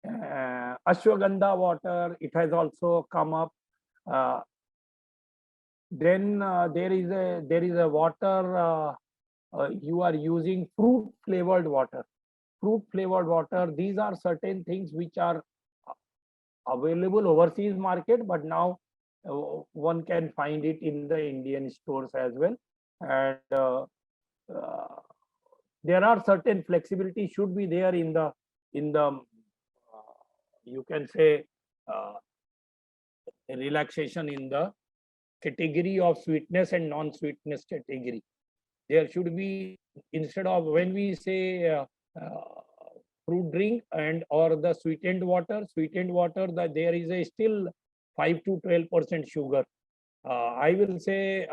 ashwagandha water, it has also come up. Then there is a water, you are using fruit flavored water. These are certain things which are available overseas market, but now one can find it in the Indian stores as well. And there are certain flexibility should be there in the you can say relaxation in the category of sweetness and non-sweetness category. There should be, instead of when we say fruit drink and or the sweetened water, that there is a still 5 to 12% sugar. I will say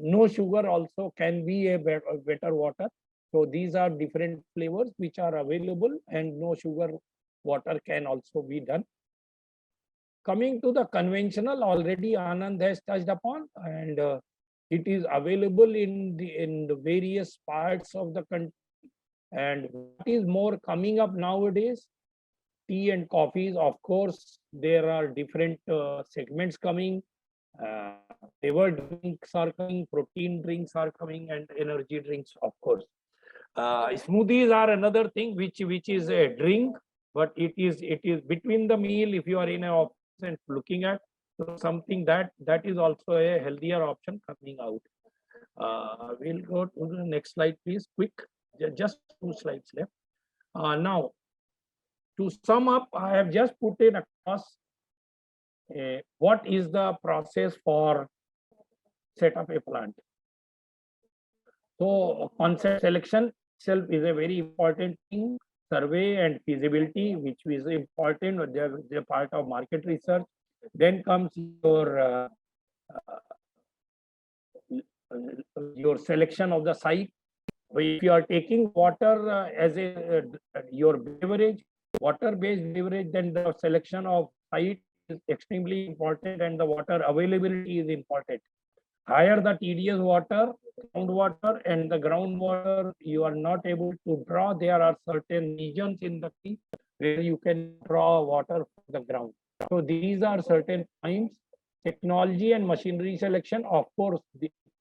no sugar also can be a better water. So these are different flavors which are available, and no sugar water can also be done. Coming to the conventional, already Anand has touched upon, and it is available in the various parts of the country. And what is more coming up nowadays? Tea and coffees. Of course, there are different segments coming. Flavored drinks are coming, protein drinks are coming, and energy drinks, of course. Smoothies are another thing which is a drink, but it is between the meal. If you are in an office and looking at something that is also a healthier option coming out. We'll go to the next slide, please. Quick, just 2 slides left. Now, to sum up, I have just put it across what is the process for set up a plant. So concept selection itself is a very important thing. Survey and feasibility, which is important, they're part of market research. Then comes your selection of the site. If you are taking water as your beverage, water-based beverage, then the selection of site is extremely important, and the water availability is important. Higher the TDS water, groundwater, and the groundwater you are not able to draw. There are certain regions in the sea where you can draw water from the ground. So these are certain points. Technology and machinery selection, of course,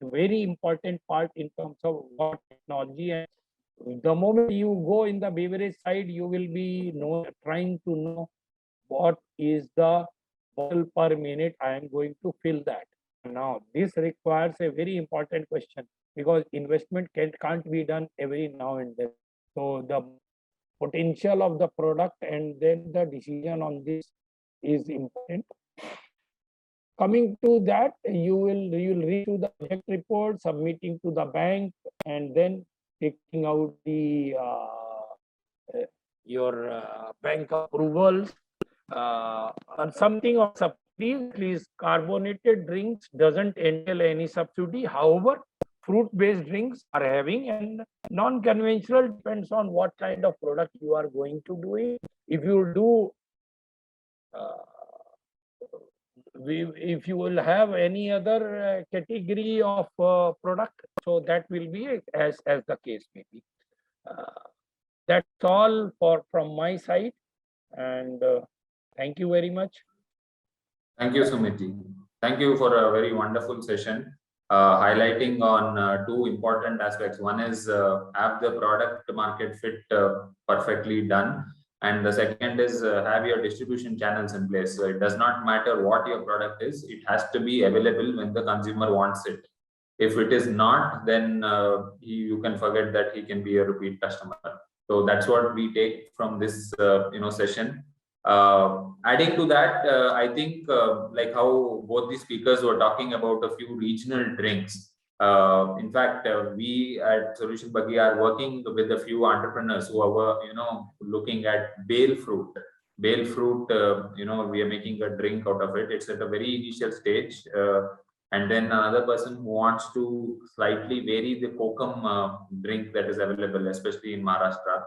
very important part in terms of what technology. And the moment you go in the beverage side, you will be trying to know what is the bottle per minute I am going to fill that. Now, this requires a very important question because investment can't be done every now and then. So the potential of the product and then the decision on this is important. Coming to that, you'll read to the project report, submitting to the bank, and then taking out the your bank approvals. And something of subsidy, please. Carbonated drinks doesn't entail any subsidy. However, fruit-based drinks are having, and non-conventional depends on what kind of product you are going to do it. If you do if you will have any other category of product, so that will be as the case may be. That's all from my side, and thank you very much. Thank you, Sumitji. Thank you for a very wonderful session, highlighting on two important aspects. One is have the product market fit perfectly done. And the second is have your distribution channels in place. So it does not matter what your product is, it has to be available when the consumer wants it. If it is not, then you can forget that he can be a repeat customer. So that's what we take from this session. Adding to that, I think like how both the speakers were talking about a few regional drinks. In fact, we at SolutionBuggy are working with a few entrepreneurs who are, looking at bale fruit. Bale fruit, we are making a drink out of it. It's at a very initial stage. And then another person who wants to slightly vary the kokum drink that is available, especially in Maharashtra.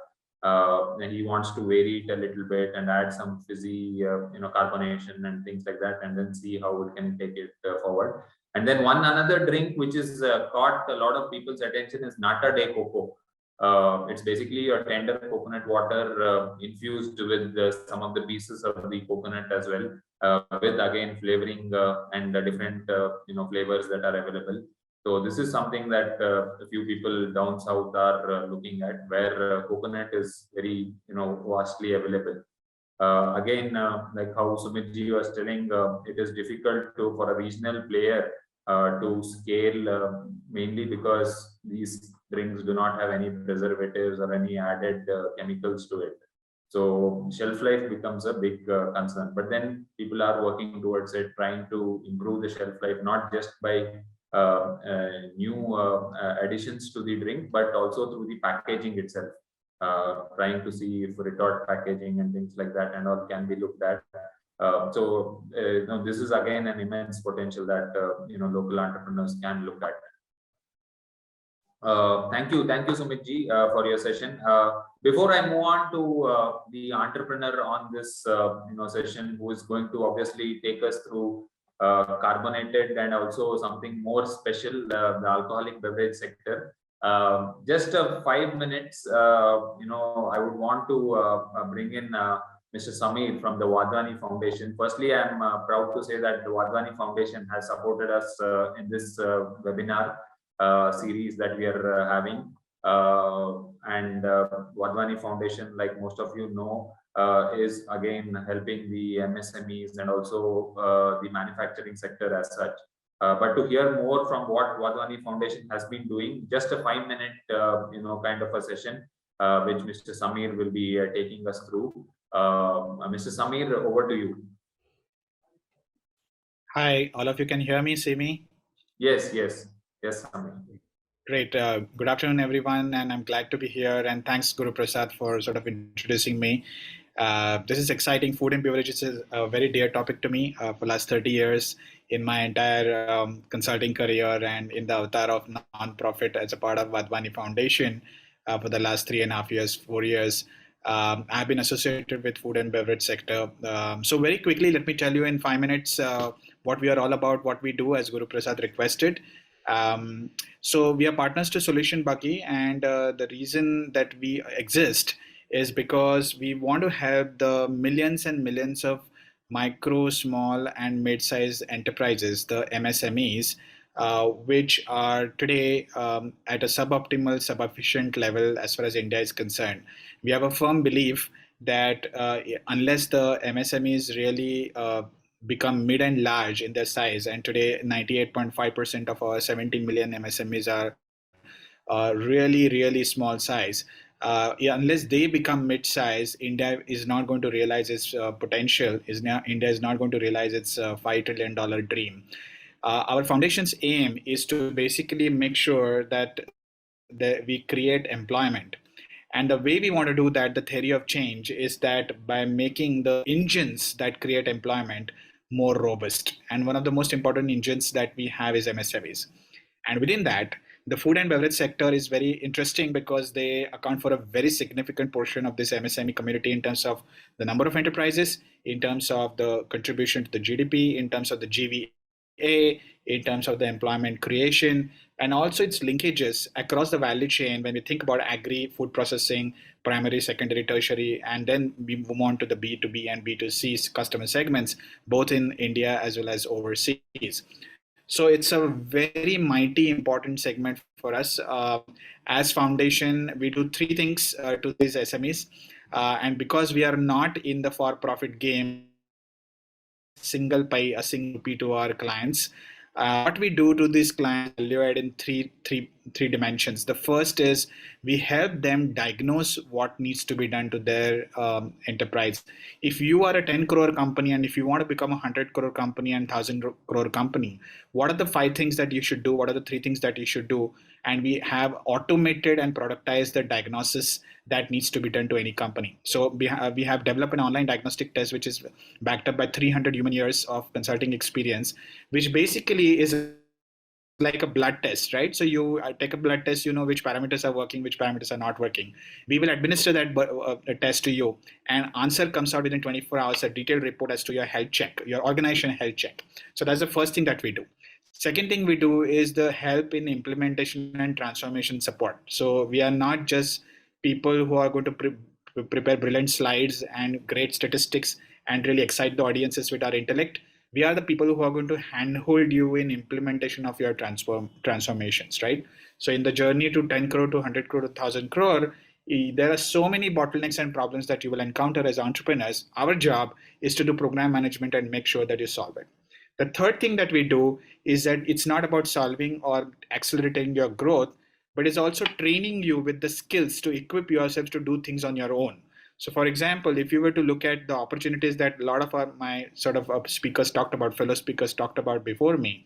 And he wants to vary it a little bit and add some fizzy, carbonation and things like that, and then see how we can take it forward. And then another drink which is caught a lot of people's attention is Nata de Coco. It's basically a tender coconut water infused with some of the pieces of the coconut as well, with again flavoring and different flavors that are available. So this is something that a few people down south are looking at, where coconut is very vastly available. Again, like how Sumitji was telling, it is difficult for a regional player to scale, mainly because these drinks do not have any preservatives or any added chemicals to it. So shelf life becomes a big concern. But then people are working towards it, trying to improve the shelf life, not just by new additions to the drink, but also through the packaging itself. Trying to see if retort packaging and things like that and all can be looked at. This is again an immense potential that local entrepreneurs can look at. Thank you, Sumitji, for your session. Before I move on to the entrepreneur on this session, who is going to obviously take us through carbonated and also something more special, the alcoholic beverage sector. Just 5 minutes, I would want to bring in Mr. Samir from the Wadhwani Foundation. Firstly, I'm proud to say that the Wadhwani Foundation has supported us in this webinar series that we are having. And Wadhwani Foundation, like most of you know, is again helping the MSMEs and also the manufacturing sector as such. But to hear more from what Wadhwani Foundation has been doing, just a 5-minute, kind of a session, which Mr. Samir will be taking us through. Mr. Samir, over to you. Hi, all of you can hear me, see me? Yes, Samir. Great. Good afternoon, everyone, and I'm glad to be here. And thanks, Guru Prasad, for sort of introducing me. This is exciting. Food and beverages is a very dear topic to me for the last 30 years in my entire consulting career and in the avatar of non-profit as a part of Wadhwani Foundation for the last 3.5 years, 4 years. I've been associated with food and beverage sector. So very quickly, let me tell you in 5 minutes what we are all about, what we do as Guru Prasad requested. So we are partners to SolutionBuggy, and the reason that we exist is because we want to help the millions and millions of micro, small, and mid-sized enterprises, the MSMEs, which are today at a suboptimal, sub-efficient level as far as India is concerned. We have a firm belief that unless the MSMEs really become mid and large in their size, and today 98.5% of our 70 million MSMEs are really small size. Unless they become mid-size, India is not going to realize its potential. India is not going to realize its $5 trillion dream. Our foundation's aim is to basically make sure that we create employment. And the way we want to do that, the theory of change, is that by making the engines that create employment more robust. And one of the most important engines that we have is MSMEs. And within that, the food and beverage sector is very interesting because they account for a very significant portion of this MSME community in terms of the number of enterprises, in terms of the contribution to the GDP, in terms of the GVA, in terms of the employment creation, and also its linkages across the value chain when we think about agri, food processing, primary, secondary, tertiary, and then we move on to the B2B and B2C customer segments, both in India as well as overseas. So it's a very mighty important segment for us. As foundation, we do three things to these SMEs. And because we are not in the for-profit game, single pay, a single rupee to our clients, what we do to these clients evaluate in three dimensions. The first is we help them diagnose what needs to be done to their enterprise. If you are a 10 crore company and if you want to become a 100 crore company and 1,000 crore company, what are the 5 things that you should do? What are the 3 things that you should do? And we have automated and productized the diagnosis that needs to be done to any company. So we have developed an online diagnostic test, which is backed up by 300 human years of consulting experience, which basically is like a blood test, right? So you take a blood test, you know which parameters are working, which parameters are not working. We will administer that test to you, and answer comes out within 24 hours, a detailed report as to your health check, your organization health check. So that's the first thing that we do. Second thing we do is the help in implementation and transformation support. So we are not just people who are going to prepare brilliant slides and great statistics and really excite the audiences with our intellect. We are the people who are going to handhold you in implementation of your transformations, right? So in the journey to 10 crore to 100 crore to 1,000 crore, there are so many bottlenecks and problems that you will encounter as entrepreneurs. Our job is to do program management and make sure that you solve it. The third thing that we do is that it's not about solving or accelerating your growth, but it's also training you with the skills to equip yourself to do things on your own. So for example, if you were to look at the opportunities that a lot of my sort of speakers talked about, fellow speakers talked about before me,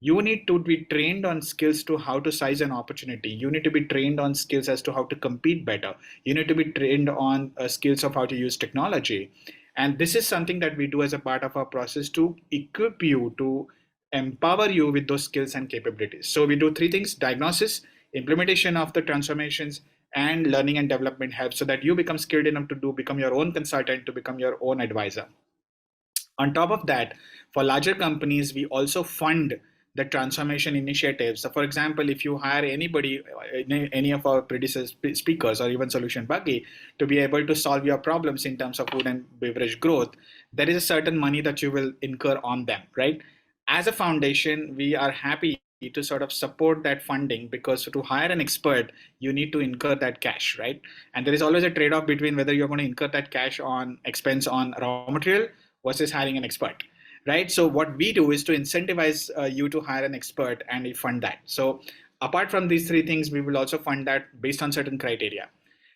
you need to be trained on skills to how to size an opportunity. You need to be trained on skills as to how to compete better. You need to be trained on skills of how to use technology. And this is something that we do as a part of our process to equip you, to empower you with those skills and capabilities. So we do 3 things: diagnosis, implementation of the transformations, and learning and development help, so that you become skilled enough to become your own consultant, to become your own advisor. On top of that, for larger companies, we also fund the transformation initiatives. So for example, if you hire anybody, any of our predecessor speakers or even SolutionBuggy, to be able to solve your problems in terms of food and beverage growth, there is a certain money that you will incur on them, right? As a foundation, we are happy to sort of support that funding, because to hire an expert, you need to incur that cash, right? And there is always a trade-off between whether you're going to incur that cash on expense on raw material versus hiring an expert, right? So what we do is to incentivize you to hire an expert, and we fund that. So apart from these 3 things, we will also fund that based on certain criteria.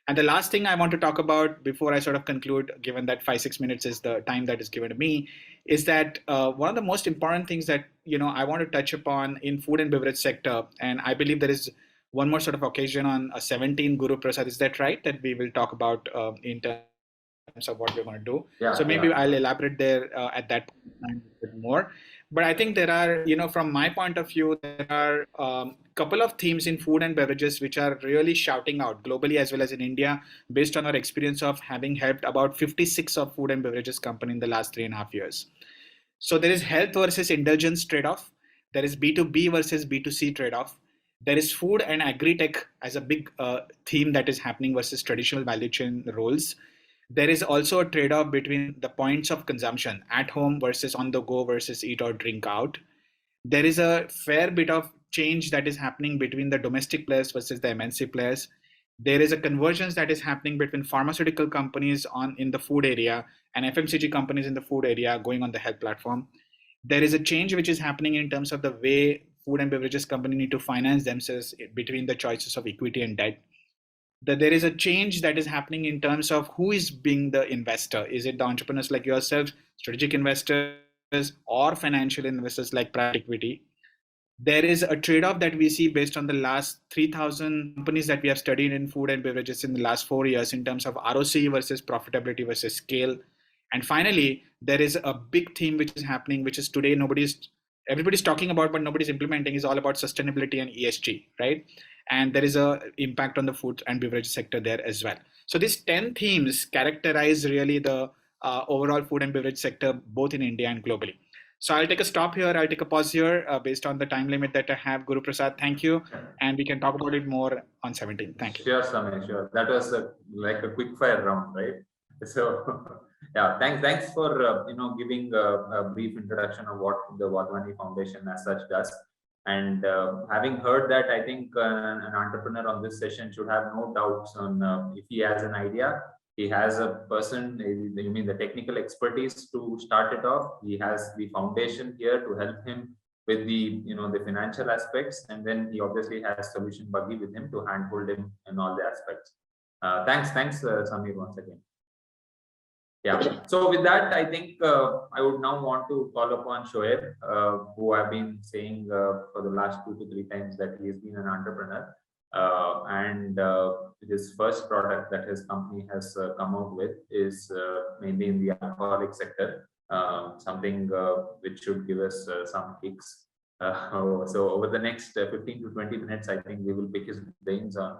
And the last thing I want to talk about before I sort of conclude, given that 5-6 minutes is the time that is given to me, is that one of the most important things that I want to touch upon in food and beverage sector, and I believe there is one more sort of occasion on 17 Guru Prasad, is that right? That we will talk about in terms of what we're going to do. Yeah, so maybe I'll elaborate there at that point a bit more. But I think there are, from my point of view, there are a couple of themes in food and beverages which are really shouting out globally as well as in India, based on our experience of having helped about 56 of food and beverages company in the last 3.5 years. So there is health versus indulgence trade-off. There is B2B versus B2C trade-off. There is food and agri-tech as a big theme that is happening versus traditional value chain roles. There is also a trade-off between the points of consumption, at home versus on the go versus eat or drink out. There is a fair bit of change that is happening between the domestic players versus the MNC players. There is a convergence that is happening between pharmaceutical companies in the food area and FMCG companies in the food area going on the health platform. There is a change which is happening in terms of the way food and beverages company need to finance themselves between the choices of equity and debt. That there is a change that is happening in terms of who is being the investor. Is it the entrepreneurs like yourself, strategic investors, or financial investors like private equity? There is a trade-off that we see based on the last 3,000 companies that we have studied in food and beverages in the last 4 years in terms of ROC versus profitability versus scale. And finally, there is a big theme which is happening, which is today everybody's talking about, but nobody's implementing, is all about sustainability and ESG, right? And there is a impact on the food and beverage sector there as well. So these 10 themes characterize really the overall food and beverage sector, both in India and globally. So I'll take a stop here. I'll take a pause here based on the time limit that I have. Guru Prasad, thank you. And we can talk about it more on 17. Thank you. Sure, Samir, sure. That was like a quick fire round, right? So yeah, thanks for giving a brief introduction of what the Wadhwani Foundation as such does. And having heard that, I think an entrepreneur on this session should have no doubts on if he has an idea, he has a person, you mean the technical expertise to start it off. He has the foundation here to help him with the the financial aspects, and then he obviously has SolutionBuggy with him to handhold him in all the aspects. Thanks, Samir, once again. Yeah. So with that, I think I would now want to call upon Shoaib, who I've been saying for the last 2 to 3 times that he has been an entrepreneur. And his first product that his company has come out with is mainly in the alcoholic sector, something which should give us some kicks. So over the next 15 to 20 minutes, I think we will pick his brains on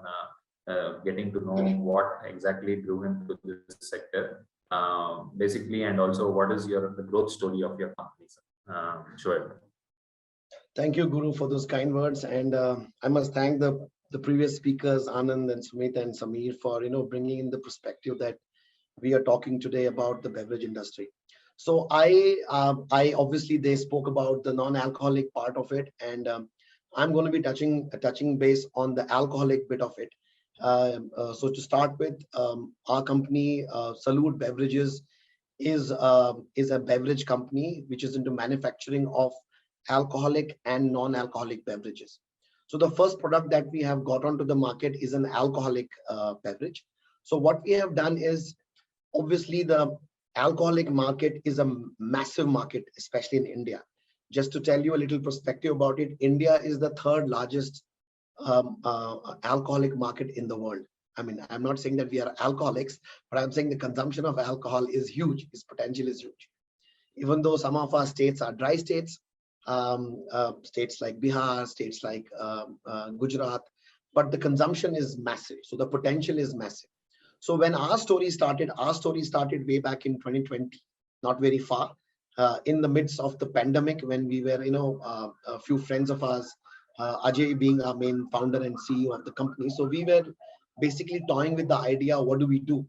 getting to know what exactly drew him to this sector, basically, and also what is the growth story of your company. Sure. Thank you, Guru, for those kind words, and I must thank the previous speakers, Anand and Sumit and Samir, for bringing in the perspective that we are talking today about the beverage industry. So I obviously, they spoke about the non-alcoholic part of it, and I'm going to be touching base on the alcoholic bit of it. So to start with, our company, Salute Beverages, is a beverage company which is into manufacturing of alcoholic and non-alcoholic beverages. So the first product that we have got onto the market is an alcoholic beverage. So what we have done is, obviously the alcoholic market is a massive market, especially in India. Just to tell you a little perspective about it, India is the 3rd largest alcoholic market in the world. I mean, I'm not saying that we are alcoholics, but I'm saying the consumption of alcohol is huge. Its potential is huge. Even though some of our states are dry states, states like Bihar, states like Gujarat, but the consumption is massive. So the potential is massive. So when our story started way back in 2020, not very far, in the midst of the pandemic, when we were, a few friends of ours, Ajay being our main founder and CEO of the company. So we were basically toying with the idea, what do we do?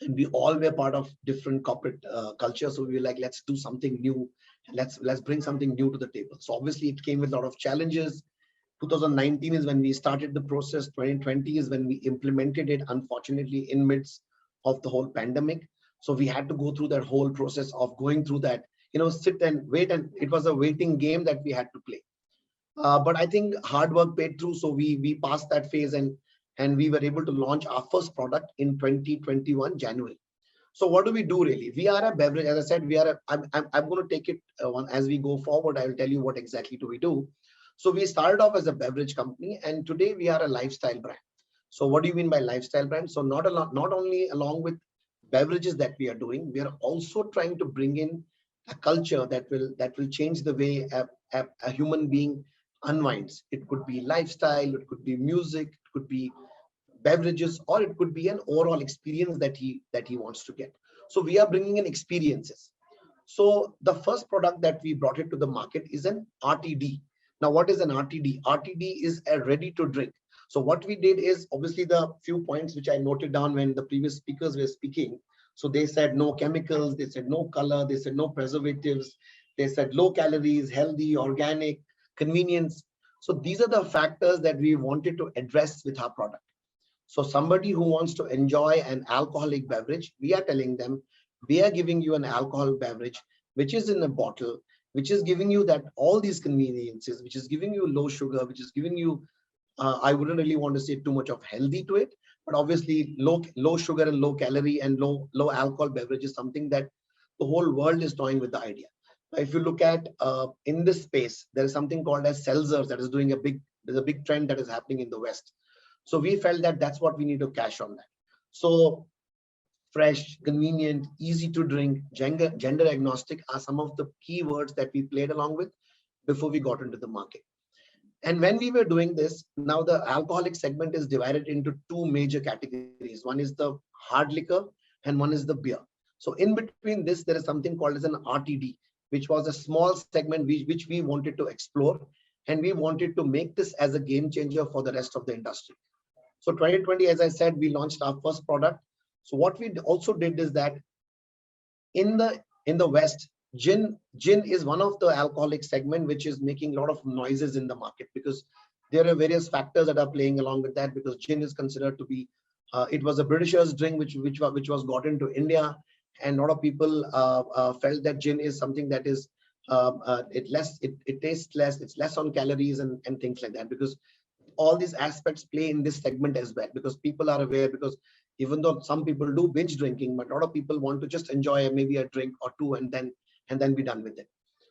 And we all were part of different corporate culture. So we were like, let's do something new. Let's bring something new to the table. So obviously it came with a lot of challenges. 2019 is when we started the process. 2020 is when we implemented it, unfortunately, in midst of the whole pandemic. So we had to go through that whole process of going through that, sit and wait. And it was a waiting game that we had to play. But I think hard work paid through. So we passed that phase and we were able to launch our first product in 2021 January. So what do we do really? We are a beverage, as I said, I'm going to take it as we go forward. I will tell you what exactly do we do. So we started off as a beverage company, and today we are a lifestyle brand. So what do you mean by lifestyle brand? So not only along with beverages that we are doing, we are also trying to bring in a culture that will change the way a human being unwinds. It could be lifestyle, it could be music, it could be beverages, or it could be an overall experience that he wants to get. So we are bringing in experiences. So the first product that we brought it to the market is an RTD. Now, what is an RTD? RTD is a ready to drink. So what we did is, obviously, the few points which I noted down when the previous speakers were speaking. So they said no chemicals, they said no color, they said no preservatives, They said low calories, healthy, organic, convenience. So these are the factors that we wanted to address with our product. So somebody who wants to enjoy an alcoholic beverage, we are telling them, we are giving you an alcoholic beverage, which is in a bottle, which is giving you that all these conveniences, which is giving you low sugar, which is giving you, I wouldn't really want to say too much of healthy to it, but obviously low sugar and low calorie and low alcohol beverage is something that the whole world is toying with the idea. Now, if you look at in this space, there is something called as seltzers that is doing there's a big trend that is happening in the West. So we felt that that's what we need to cash on that. So fresh, convenient, easy to drink, gender agnostic are some of the keywords that we played along with before we got into the market. And when we were doing this, now the alcoholic segment is divided into two major categories. One is the hard liquor and one is the beer. So in between this, there is something called as an RTD, which was a small segment which we wanted to explore. And we wanted to make this as a game changer for the rest of the industry. So 2020, as I said, we launched our first product. So what we also did is that in the West, gin is one of the alcoholic segment which is making a lot of noises in the market, because there are various factors that are playing along with that, because gin is considered to be it was a Britishers drink which was got into India, and a lot of people felt that gin is something that is it tastes less, it's less on calories and things like that, because all these aspects play in this segment as well, because people are aware, because even though some people do binge drinking, but a lot of people want to just enjoy maybe a drink or two and then be done with it.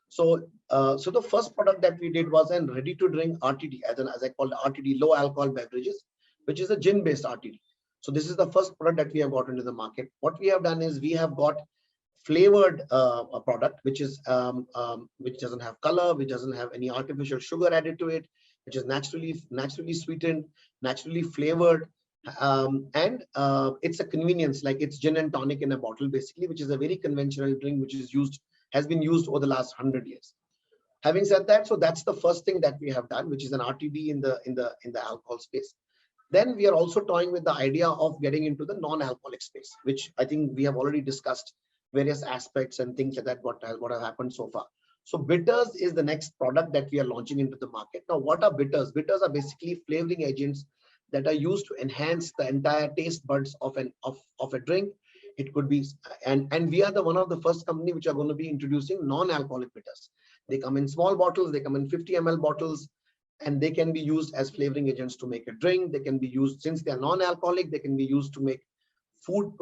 So so the first product that we did was a ready to drink RTD, as I called RTD, low alcohol beverages, which is a gin based RTD. So this is the first product that we have got into the market. What we have done is we have got flavored a product which is which doesn't have color, which doesn't have any artificial sugar added to it, which is naturally sweetened, naturally flavored, and it's a convenience, like it's gin and tonic in a bottle basically, which is a very conventional drink which has been used over the last 100 years. Having said that, so that's the first thing that we have done, which is an RTD in the alcohol space. Then we are also toying with the idea of getting into the non-alcoholic space, which I think we have already discussed various aspects and things like that, what have happened so far. So bitters is the next product that we are launching into the market. Now, what are bitters? Bitters are basically flavoring agents that are used to enhance the entire taste buds of a drink. It could be, and we are one of the first company which are going to be introducing non-alcoholic bitters. They come in small bottles, they come in 50 ml bottles, and they can be used as flavoring agents to make a drink. They can be used, since they are non-alcoholic, they can be used to make food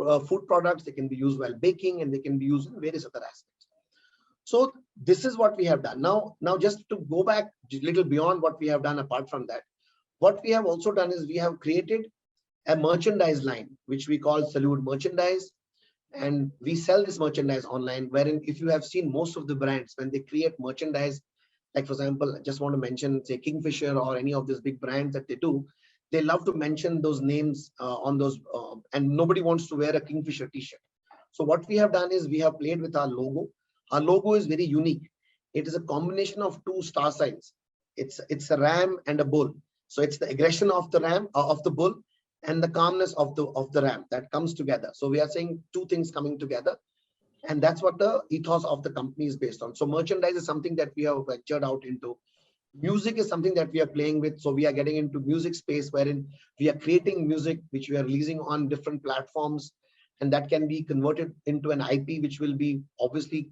products. They can be used while baking, and they can be used in various other aspects. So this is what we have done. Now just to go back a little beyond what we have done apart from that, what we have also done is we have created a merchandise line, which we call Salute Merchandise. And we sell this merchandise online, wherein if you have seen most of the brands, when they create merchandise, like for example, I just want to mention, say Kingfisher or any of these big brands that they do, they love to mention those names on those, and nobody wants to wear a Kingfisher t-shirt. So what we have done is we have played with our logo. Our logo is very unique. It is a combination of two star signs. It's a ram and a bull. So it's the aggression of the ram, of the bull, and the calmness of the ram that comes together. So we are saying two things coming together, and that's what the ethos of the company is based on. So merchandise is something that we have ventured out into. Music is something that we are playing with. So we are getting into music space, wherein we are creating music which we are releasing on different platforms, and that can be converted into an IP, which will be obviously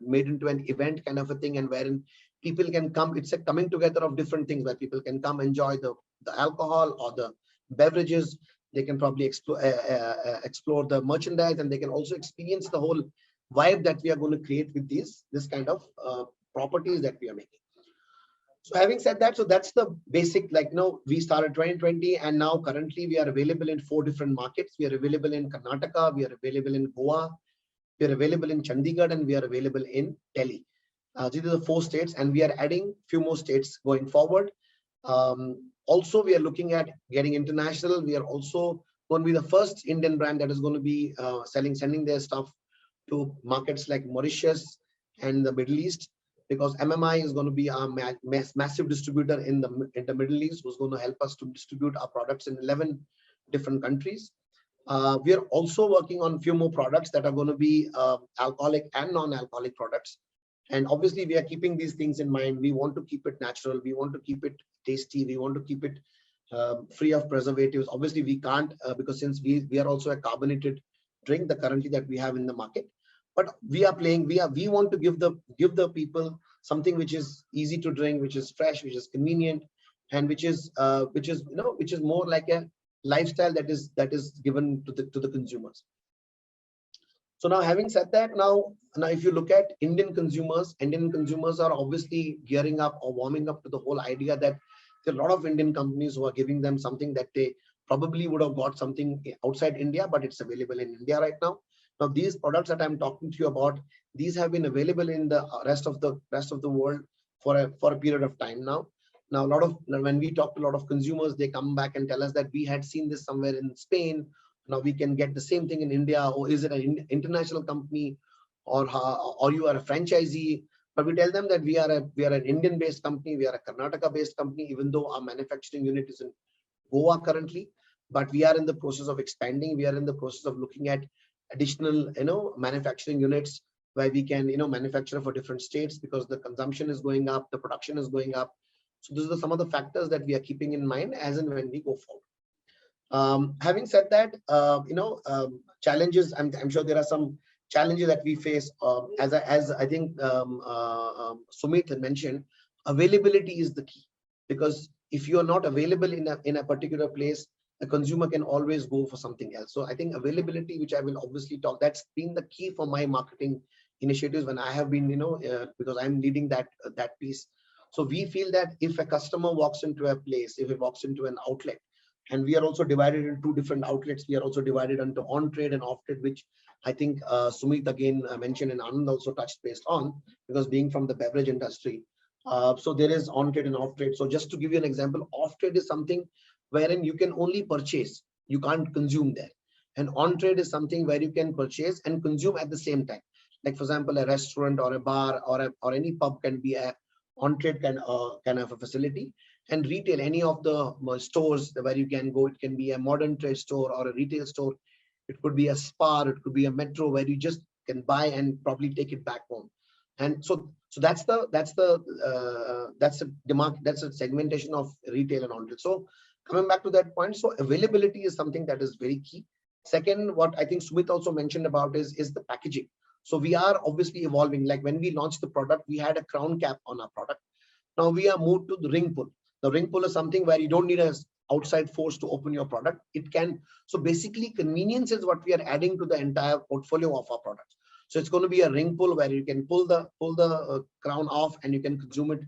made into an event kind of a thing, and wherein people can come. It's a coming together of different things where people can come enjoy the alcohol or the beverages. They can probably explore the merchandise, and they can also experience the whole vibe that we are going to create with this kind of properties that we are making. So having said that, so that's the basic, like, we started 2020, and now currently we are available in 4 different markets. We are available in Karnataka, we are available in Goa, we are available in Chandigarh, and we are available in Delhi. These are the 4 states, and we are adding few more states going forward. Also, we are looking at getting international. We are also going to be the first Indian brand that is going to be sending their stuff to markets like Mauritius and the Middle East, because MMI is going to be our massive distributor in the Middle East, who's going to help us to distribute our products in 11 different countries. We are also working on a few more products that are going to be alcoholic and non-alcoholic products. And obviously we are keeping these things in mind. We want to keep it natural. We want to keep it tasty. We want to keep it free of preservatives. Obviously we can't because since we are also a carbonated drink, the currently that we have in the market. But we are playing, we want to give the people something which is easy to drink, which is fresh, which is convenient, and which is more like a lifestyle that is given to the consumers. So now, having said that, now if you look at Indian consumers are obviously gearing up or warming up to the whole idea that there are a lot of Indian companies who are giving them something that they probably would have got something outside India, but it's available in India right now. Now, these products that I'm talking to you about, these have been available in the rest of the world for a period of time now. Now, when we talk to a lot of consumers, they come back and tell us that we had seen this somewhere in Spain. Now we can get the same thing in India, or is it an international company, or you are a franchisee? But we tell them that we are an Indian-based company, we are a Karnataka-based company, even though our manufacturing unit is in Goa currently. But we are in the process of expanding. We are in the process of looking at additional, manufacturing units where we can, manufacture for different states, because the consumption is going up, the production is going up. So these are some of the factors that we are keeping in mind as and when we go forward. Having said that, challenges, I'm sure there are some challenges that we face. As I think Sumit had mentioned, availability is the key, because if you are not available in a particular place, the consumer can always go for something else. So I think availability, which I will obviously talk, that's been the key for my marketing initiatives when I have been, because I'm leading that piece. So we feel that if a customer walks into a place, if he walks into an outlet, and we are also divided into two different outlets. We are also divided into on-trade and off-trade, which I think Sumit again mentioned, and Anand also touched based on, because being from the beverage industry. So there is on-trade and off-trade. So just to give you an example, off-trade is something wherein you can only purchase, you can't consume there. And on-trade is something where you can purchase and consume at the same time. Like for example, a restaurant or a bar or any pub can be a on-trade can have a facility. And retail, any of the stores where you can go, it can be a modern trade store or a retail store. It could be a spa, it could be a metro where you just can buy and probably take it back home. And so that's a segmentation of retail and on-trade. So coming back to that point, so availability is something that is very key. Second, what I think Sumit also mentioned about is the packaging. So we are obviously evolving. Like when we launched the product, we had a crown cap on our product. Now we are moved to the ring pull. The ring pull is something where you don't need an outside force to open your product. It can, so basically convenience is what we are adding to the entire portfolio of our products. So it's going to be a ring pull where you can pull the crown off and you can consume it.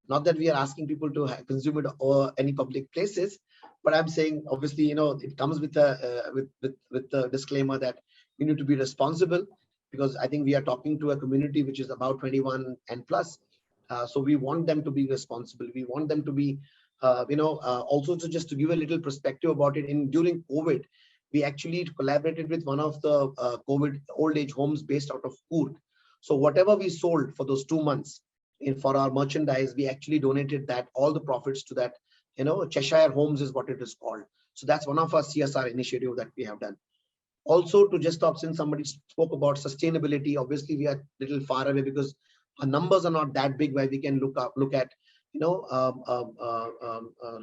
Not that we are asking people to consume it or any public places, but I'm saying obviously, it comes with the disclaimer that you need to be responsible, because I think we are talking to a community which is about 21 and plus. So we want them to be responsible. We want them to be, also just to give a little perspective about it. During COVID, we actually collaborated with one of the COVID old age homes based out of Coorg. So whatever we sold for those 2 months for our merchandise, we actually donated all the profits to that, Cheshire Homes is what it is called. So that's one of our CSR initiative that we have done. Also, to just talk, since somebody spoke about sustainability, obviously we are a little far away because our numbers are not that big where we can look at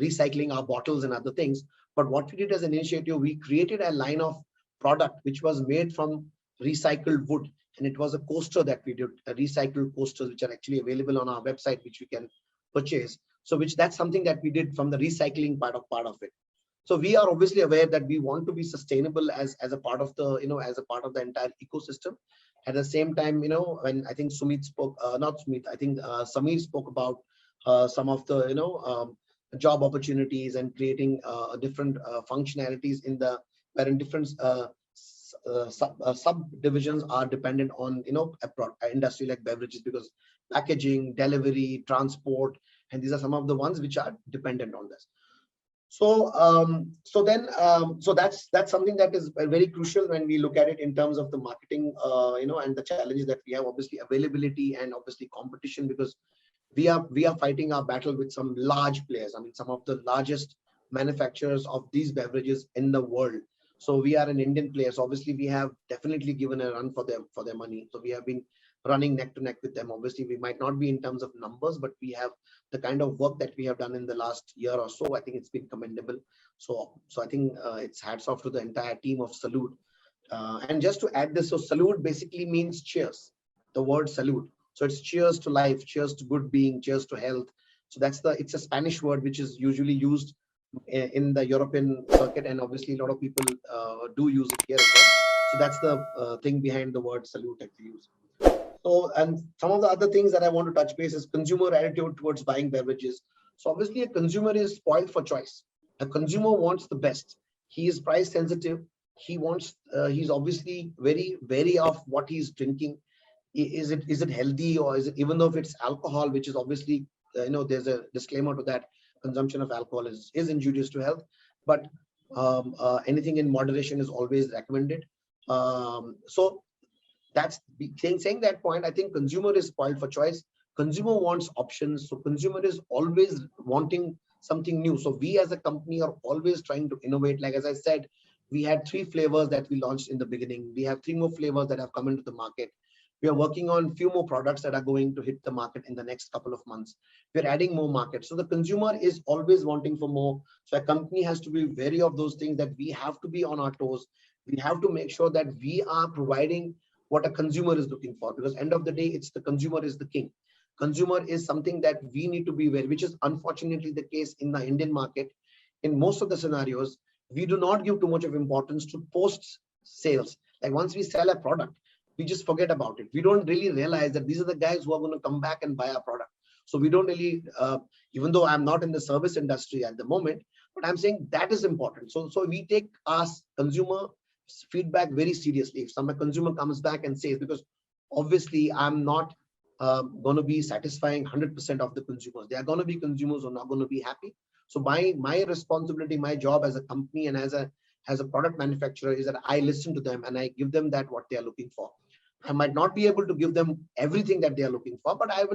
recycling our bottles and other things. But what we did as an initiative, we created a line of product which was made from recycled wood, and it was a coaster that we did, recycled coasters which are actually available on our website, which we can purchase. So that's something that we did from the recycling part of it. So we are obviously aware that we want to be sustainable as a part of the entire ecosystem. At the same time, when I think Sumit spoke, not Sumit, I think Samir spoke about some of the job opportunities and creating different functionalities wherein different subdivisions are dependent on a industry like beverages, because packaging, delivery, transport, and these are some of the ones which are dependent on this. So that's something that is very crucial when we look at it in terms of the marketing, and the challenges that we have. Obviously availability and obviously competition, because we are fighting our battle with some large players. I mean, some of the largest manufacturers of these beverages in the world. So we are an Indian player. So obviously we have definitely given a run for their money. So we have been running neck to neck with them. Obviously, we might not be in terms of numbers, but we have the kind of work that we have done in the last year or so. I think it's been commendable. So I think it's hats off to the entire team of Salute. And just to add this, so Salute basically means cheers. The word salute. So it's cheers to life, cheers to good being, cheers to health. So it's a Spanish word which is usually used in the European circuit, and obviously a lot of people do use it here as well. So that's the thing behind the word salute that we use. So, and some of the other things that I want to touch base is consumer attitude towards buying beverages. So obviously a consumer is spoiled for choice. A consumer wants the best. He is price sensitive. He wants, he's obviously very wary of what he's drinking. Is it healthy, or is it, even though if it's alcohol, which is obviously, there's a disclaimer to that, consumption of alcohol is injurious to health, but anything in moderation is always recommended. So that's saying that point. I think consumer is spoiled for choice. Consumer wants options. So consumer is always wanting something new. So we as a company are always trying to innovate. Like, as I said, we had 3 flavors that we launched in the beginning. We have 3 more flavors that have come into the market. We are working on few more products that are going to hit the market in the next couple of months. We're adding more markets. So the consumer is always wanting for more. So a company has to be wary of those things, that we have to be on our toes. We have to make sure that we are providing what a consumer is looking for, because end of the day, it's the consumer is the king. Consumer is something that we need to be aware, which is unfortunately the case in the Indian market. In most of the scenarios, we do not give too much of importance to post sales. Like once we sell a product, we just forget about it. We don't really realize that these are the guys who are going to come back and buy our product. So we don't really, even though I'm not in the service industry at the moment, but I'm saying that is important. So we take our consumer feedback very seriously. If some consumer comes back and says, because obviously I'm not going to be satisfying 100% of the consumers. There are going to be consumers who are not going to be happy. So my responsibility, my job as a company and as a product manufacturer is that I listen to them and I give them that what they are looking for. I might not be able to give them everything that they are looking for, but I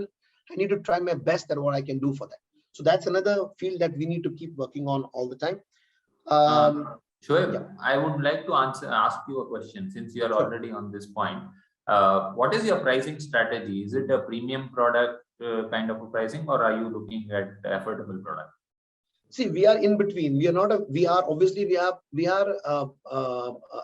need to try my best at what I can do for them. So that's another field that we need to keep working on all the time. Shoaib, yeah. I would like to ask you a question, since you are Sure. already on this point. What is your pricing strategy? Is it a premium product kind of a pricing, or are you looking at affordable product? See, we are in between. We are not we are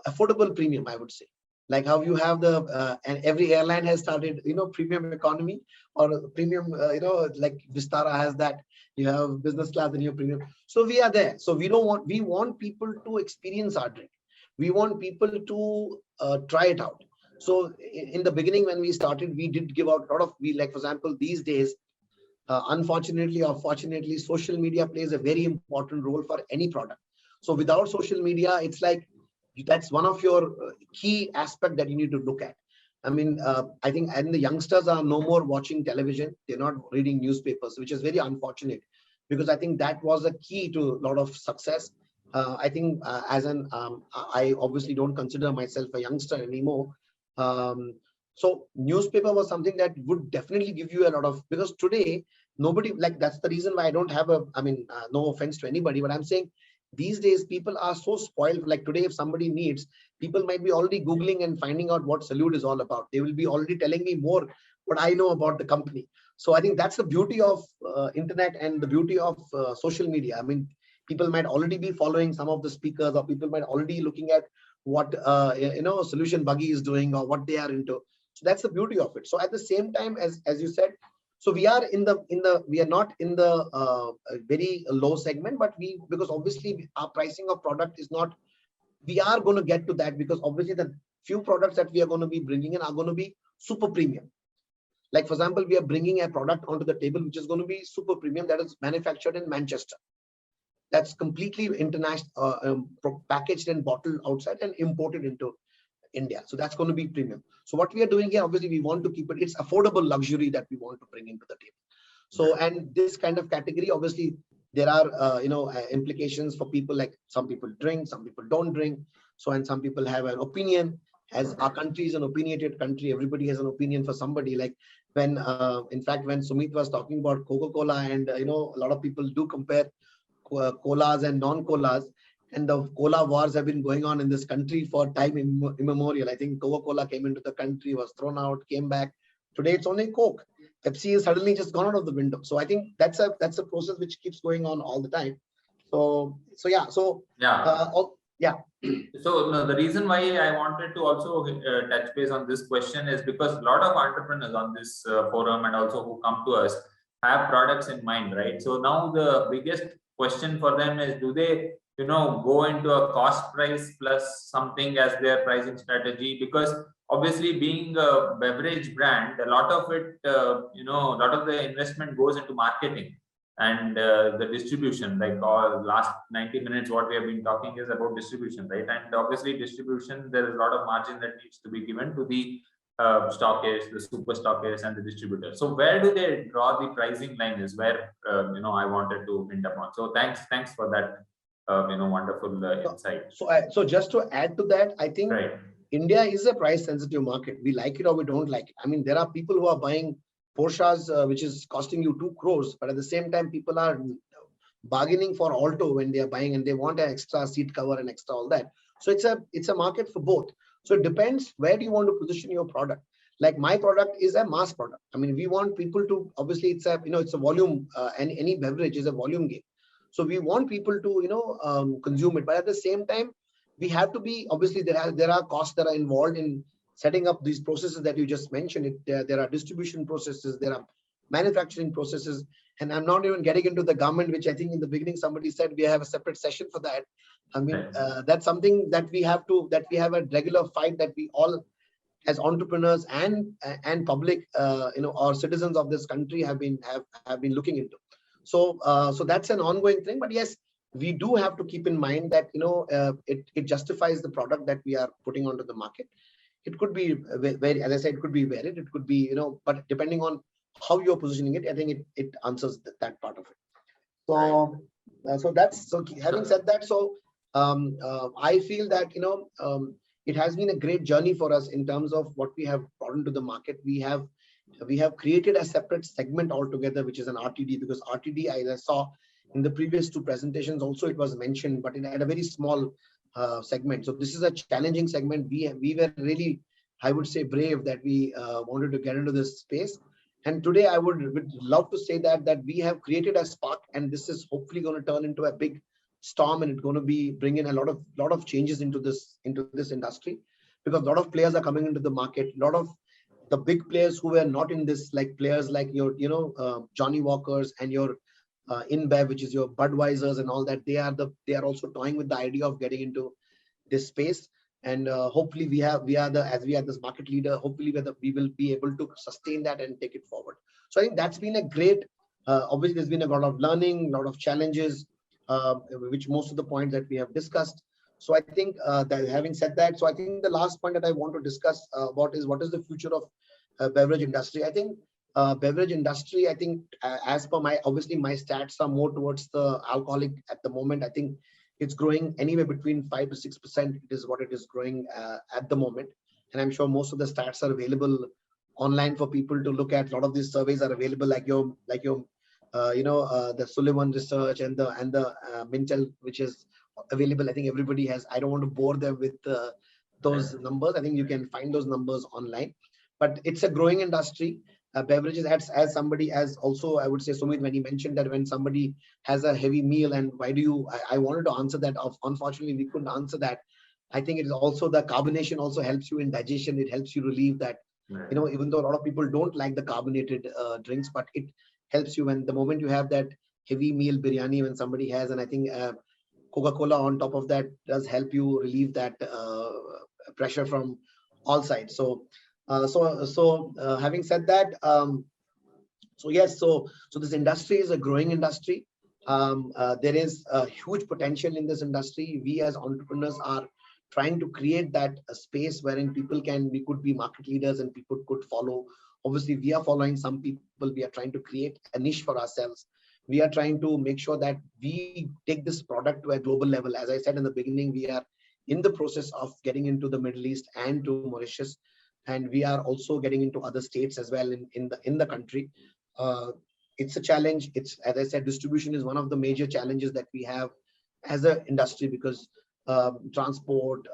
affordable premium, I would say. Like how you have and every airline has started, premium economy or premium, like Vistara has that. You have business class and you have premium. So we are there. So we want people to experience our drink. We want people to try it out. So in the beginning, when we started, we did give out a lot of, like, for example, these days, unfortunately or fortunately, social media plays a very important role for any product. So without social media, it's like, that's one of your key aspect that you need to look at. I mean, I think, and the youngsters are no more watching television. They're not reading newspapers, which is very unfortunate, because I think that was a key to a lot of success. I think I obviously don't consider myself a youngster anymore. So newspaper was something that would definitely give you a lot of, because today, nobody, like, that's the reason why I don't have no offense to anybody, but I'm saying, these days, people are so spoiled. Like today, if somebody needs, people might be already Googling and finding out what Salute is all about. They will be already telling me more what I know about the company. So I think that's the beauty of internet and the beauty of social media. I mean, people might already be following some of the speakers, or people might already looking at what SolutionBuggy is doing or what they are into. So that's the beauty of it. So at the same time, as you said, so we are we are not in the very low segment, but because obviously our pricing of product is not, we are going to get to that, because obviously the few products that we are going to be bringing in are going to be super premium. Like, for example, we are bringing a product onto the table, which is going to be super premium, that is manufactured in Manchester. That's completely international, packaged and bottled outside and imported into India. So that's going to be premium. So what we are doing here, obviously, we want to keep it, it's affordable luxury that we want to bring into the table. So, and this kind of category, obviously, there are, implications for people, like some people drink, some people don't drink. So, and some people have an opinion. As our country is an opinionated country, everybody has an opinion for somebody. Like when, in fact, when Sumit was talking about Coca-Cola, and, a lot of people do compare colas and non-colas. And the cola wars have been going on in this country for time immemorial. I think Coca-Cola came into the country, was thrown out, came back, Today it's only Coke. Pepsi is suddenly just gone out of the window. So I think that's a process which keeps going on all the time. So yeah. So yeah. Yeah. So no, the reason why I wanted to also touch base on this question is because a lot of entrepreneurs on this forum and also who come to us have products in mind, right? So now the biggest question for them is, do they, go into a cost price plus something as their pricing strategy? Because obviously being a beverage brand, a lot of it, a lot of the investment goes into marketing and the distribution. Like all last 90 minutes what we have been talking is about distribution, right? And obviously distribution, there is a lot of margin that needs to be given to the stockists, the super stockists and the distributors. So where do they draw the pricing line is where I wanted to hint upon. So thanks for that wonderful insight. So just to add to that, I think India is a price sensitive market. We like it or we don't like it. I mean, there are people who are buying Porsches, which is costing you 2 crores, but at the same time, people are bargaining for Alto when they are buying and they want an extra seat cover and extra all that. So it's a market for both. So it depends where do you want to position your product. Like my product is a mass product. I mean, we want people to, obviously it's a, it's a volume, and any beverage is a volume game. So we want people to, consume it. But at the same time, we have to be, obviously there are costs that are involved in setting up these processes that you just mentioned. There are distribution processes, there are manufacturing processes, and I'm not even getting into the government, which I think in the beginning somebody said we have a separate session for that. I mean, that's something that we have a regular fight that we all, as entrepreneurs and public, or citizens of this country have been looking into. So that's an ongoing thing. But yes, we do have to keep in mind that it justifies the product that we are putting onto the market. It could be very, as I said, it could be varied. It could be, but depending on how you're positioning it, I think it answers that part of it. So, having said that, I feel that, it has been a great journey for us in terms of what we have brought into the market. We have created a separate segment altogether, which is an RTD, because RTD, as I saw in the previous 2 presentations, also it was mentioned, but it had a very small segment. So this is a challenging segment. We were really, I would say, brave that we wanted to get into this space. And today I would love to say that we have created a spark, and this is hopefully going to turn into a big storm, and it's going to be bringing a lot of changes into this industry, because a lot of players are coming into the market. A lot of the big players who were not in this, like players like your Johnny Walkers and your InBev, which is your Budweisers and all that, they are also toying with the idea of getting into this space. And hopefully we are this market leader. Hopefully we will be able to sustain that and take it forward. So I think that's been a great, obviously there's been a lot of learning, a lot of challenges, which most of the points that we have discussed. So I think that having said that, so I think the last point that I want to discuss about is what is the future of beverage industry. I think beverage industry, I think as per my stats are more towards the alcoholic at the moment. I think it's growing anywhere between 5 to 6%. It is what it is growing at the moment. And I'm sure most of the stats are available online for people to look at. A lot of these surveys are available, like your the Sullivan research and the Mintel, which is available. I think everybody has. I don't want to bore them with those numbers. I think you can find those numbers online. But it's a growing industry. Beverages, as somebody, as also I would say, Sumit, when he mentioned that when somebody has a heavy meal, and why do you? I wanted to answer that. Unfortunately, we couldn't answer that. I think it is also the carbonation also helps you in digestion. It helps you relieve that. Even though a lot of people don't like the carbonated drinks, but it helps you when the moment you have that heavy meal biryani when somebody has, and I think Coca-Cola on top of that does help you relieve that pressure from all sides. So having said that, so yes, so this industry is a growing industry. There is a huge potential in this industry. We as entrepreneurs are trying to create that space wherein we could be market leaders and people could follow. Obviously, we are following some people. We are trying to create a niche for ourselves. We are trying to make sure that we take this product to a global level. As I said in the beginning, we are in the process of getting into the Middle East and to Mauritius. And we are also getting into other states as well in the country. It's a challenge. It's, as I said, distribution is one of the major challenges that we have as an industry, because transport,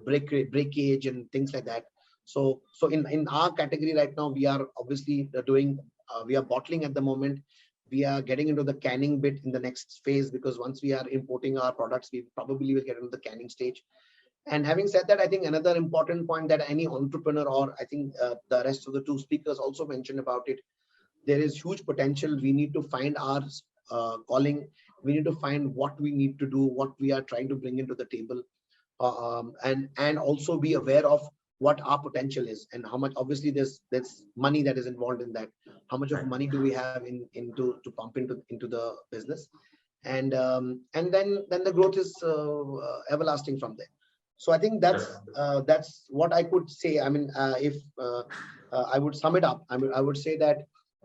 breakage and things like that. So in our category right now, we are obviously doing, we are bottling at the moment. We are getting into the canning bit in the next phase, because once we are importing our products, we probably will get into the canning stage. And having said that, I think another important point that any entrepreneur, or I think the rest of the two speakers also mentioned about it, there is huge potential. We need to find our calling. We need to find what we need to do, what we are trying to bring into the table, and also be aware of what our potential is and how much. Obviously, there's money that is involved in that. How much of money do we have to pump into the business, and then the growth is everlasting from there. So I think that's what I could say. I mean, if I would sum it up, I would say that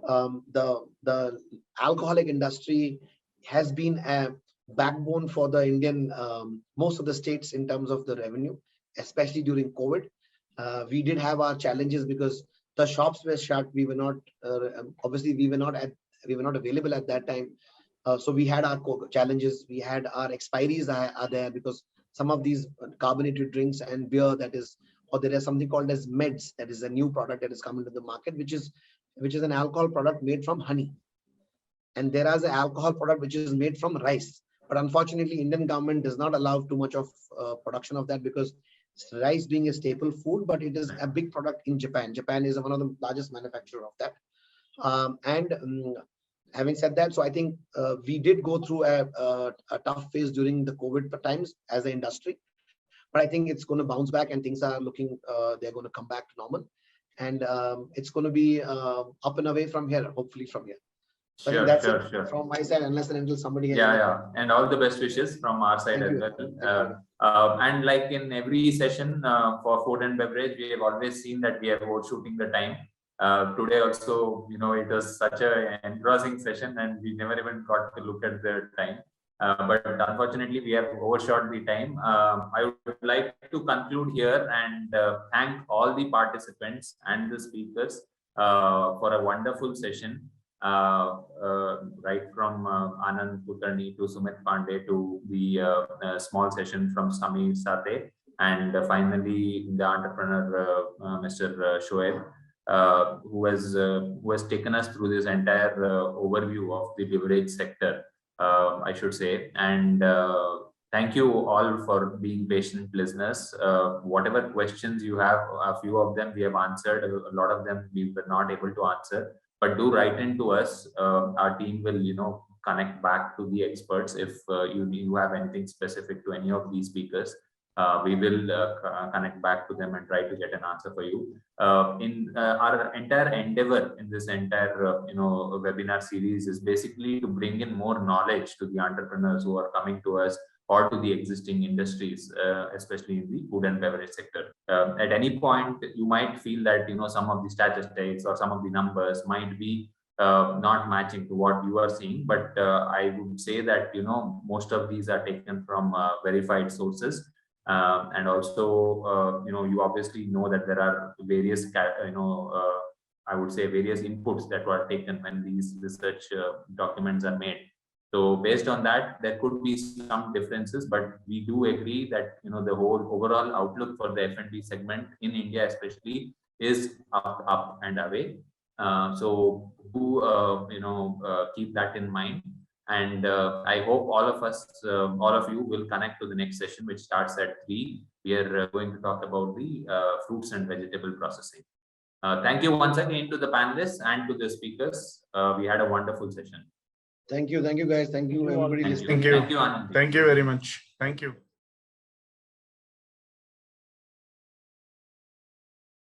the alcoholic industry has been a backbone for the Indian, most of the states in terms of the revenue, especially during COVID. We did have our challenges because the shops were shut. We were not, obviously we were not available at that time. So we had our challenges. We had our expiries are there, because some of these carbonated drinks and beer, that is, or there is something called as meds, that is a new product that is coming to the market, which is an alcohol product made from honey. And there is an alcohol product which is made from rice. But unfortunately, Indian government does not allow too much of production of that, because rice being a staple food, but it is a big product in Japan. Japan is one of the largest manufacturer of that. Having said that, so I think we did go through a tough phase during the COVID times as an industry, but I think it's going to bounce back and things are looking, they're going to come back to normal, and it's going to be up and away from here, hopefully from here. So I think that's it from my side, unless and until somebody has and all the best wishes from our side as well. And like in every session for food and beverage, we have always seen that we are overshooting the time. Today also, you know, it was such an engrossing session and we never even got to look at the time. But unfortunately, we have overshot the time. I would like to conclude here and thank all the participants and the speakers for a wonderful session. Right from Anand Kutarni to Sumit Pandey to the small session from Sami Sate, and finally the entrepreneur Mr. Shoaib, who has taken us through this entire overview of the beverage sector, I should say. And thank you all for being patient listeners. Whatever questions you have, a few of them we have answered, a lot of them we were not able to answer. But do write into us. Our team will, you know, connect back to the experts if you have anything specific to any of these speakers. We will connect back to them and try to get an answer for you. In our entire endeavor in this entire webinar series is basically to bring in more knowledge to the entrepreneurs who are coming to us, or to the existing industries, especially in the food and beverage sector. At any point, you might feel that, you know, some of the statistics or some of the numbers might be not matching to what you are seeing, but I would say that, you know, most of these are taken from verified sources. And also, you know, you obviously know that there are various, I would say various inputs that were taken when these research documents are made. So based on that, there could be some differences, but we do agree that, you know, the whole overall outlook for the F&B segment in India especially is up and away. So do keep that in mind. And I hope all of you will connect to the next session, which starts at 3. We are going to talk about the fruits and vegetable processing. Thank you once again to the panelists and to the speakers. We had a wonderful session. Thank you guys. Thank you everybody. Thank you. Thank you very much. Thank you.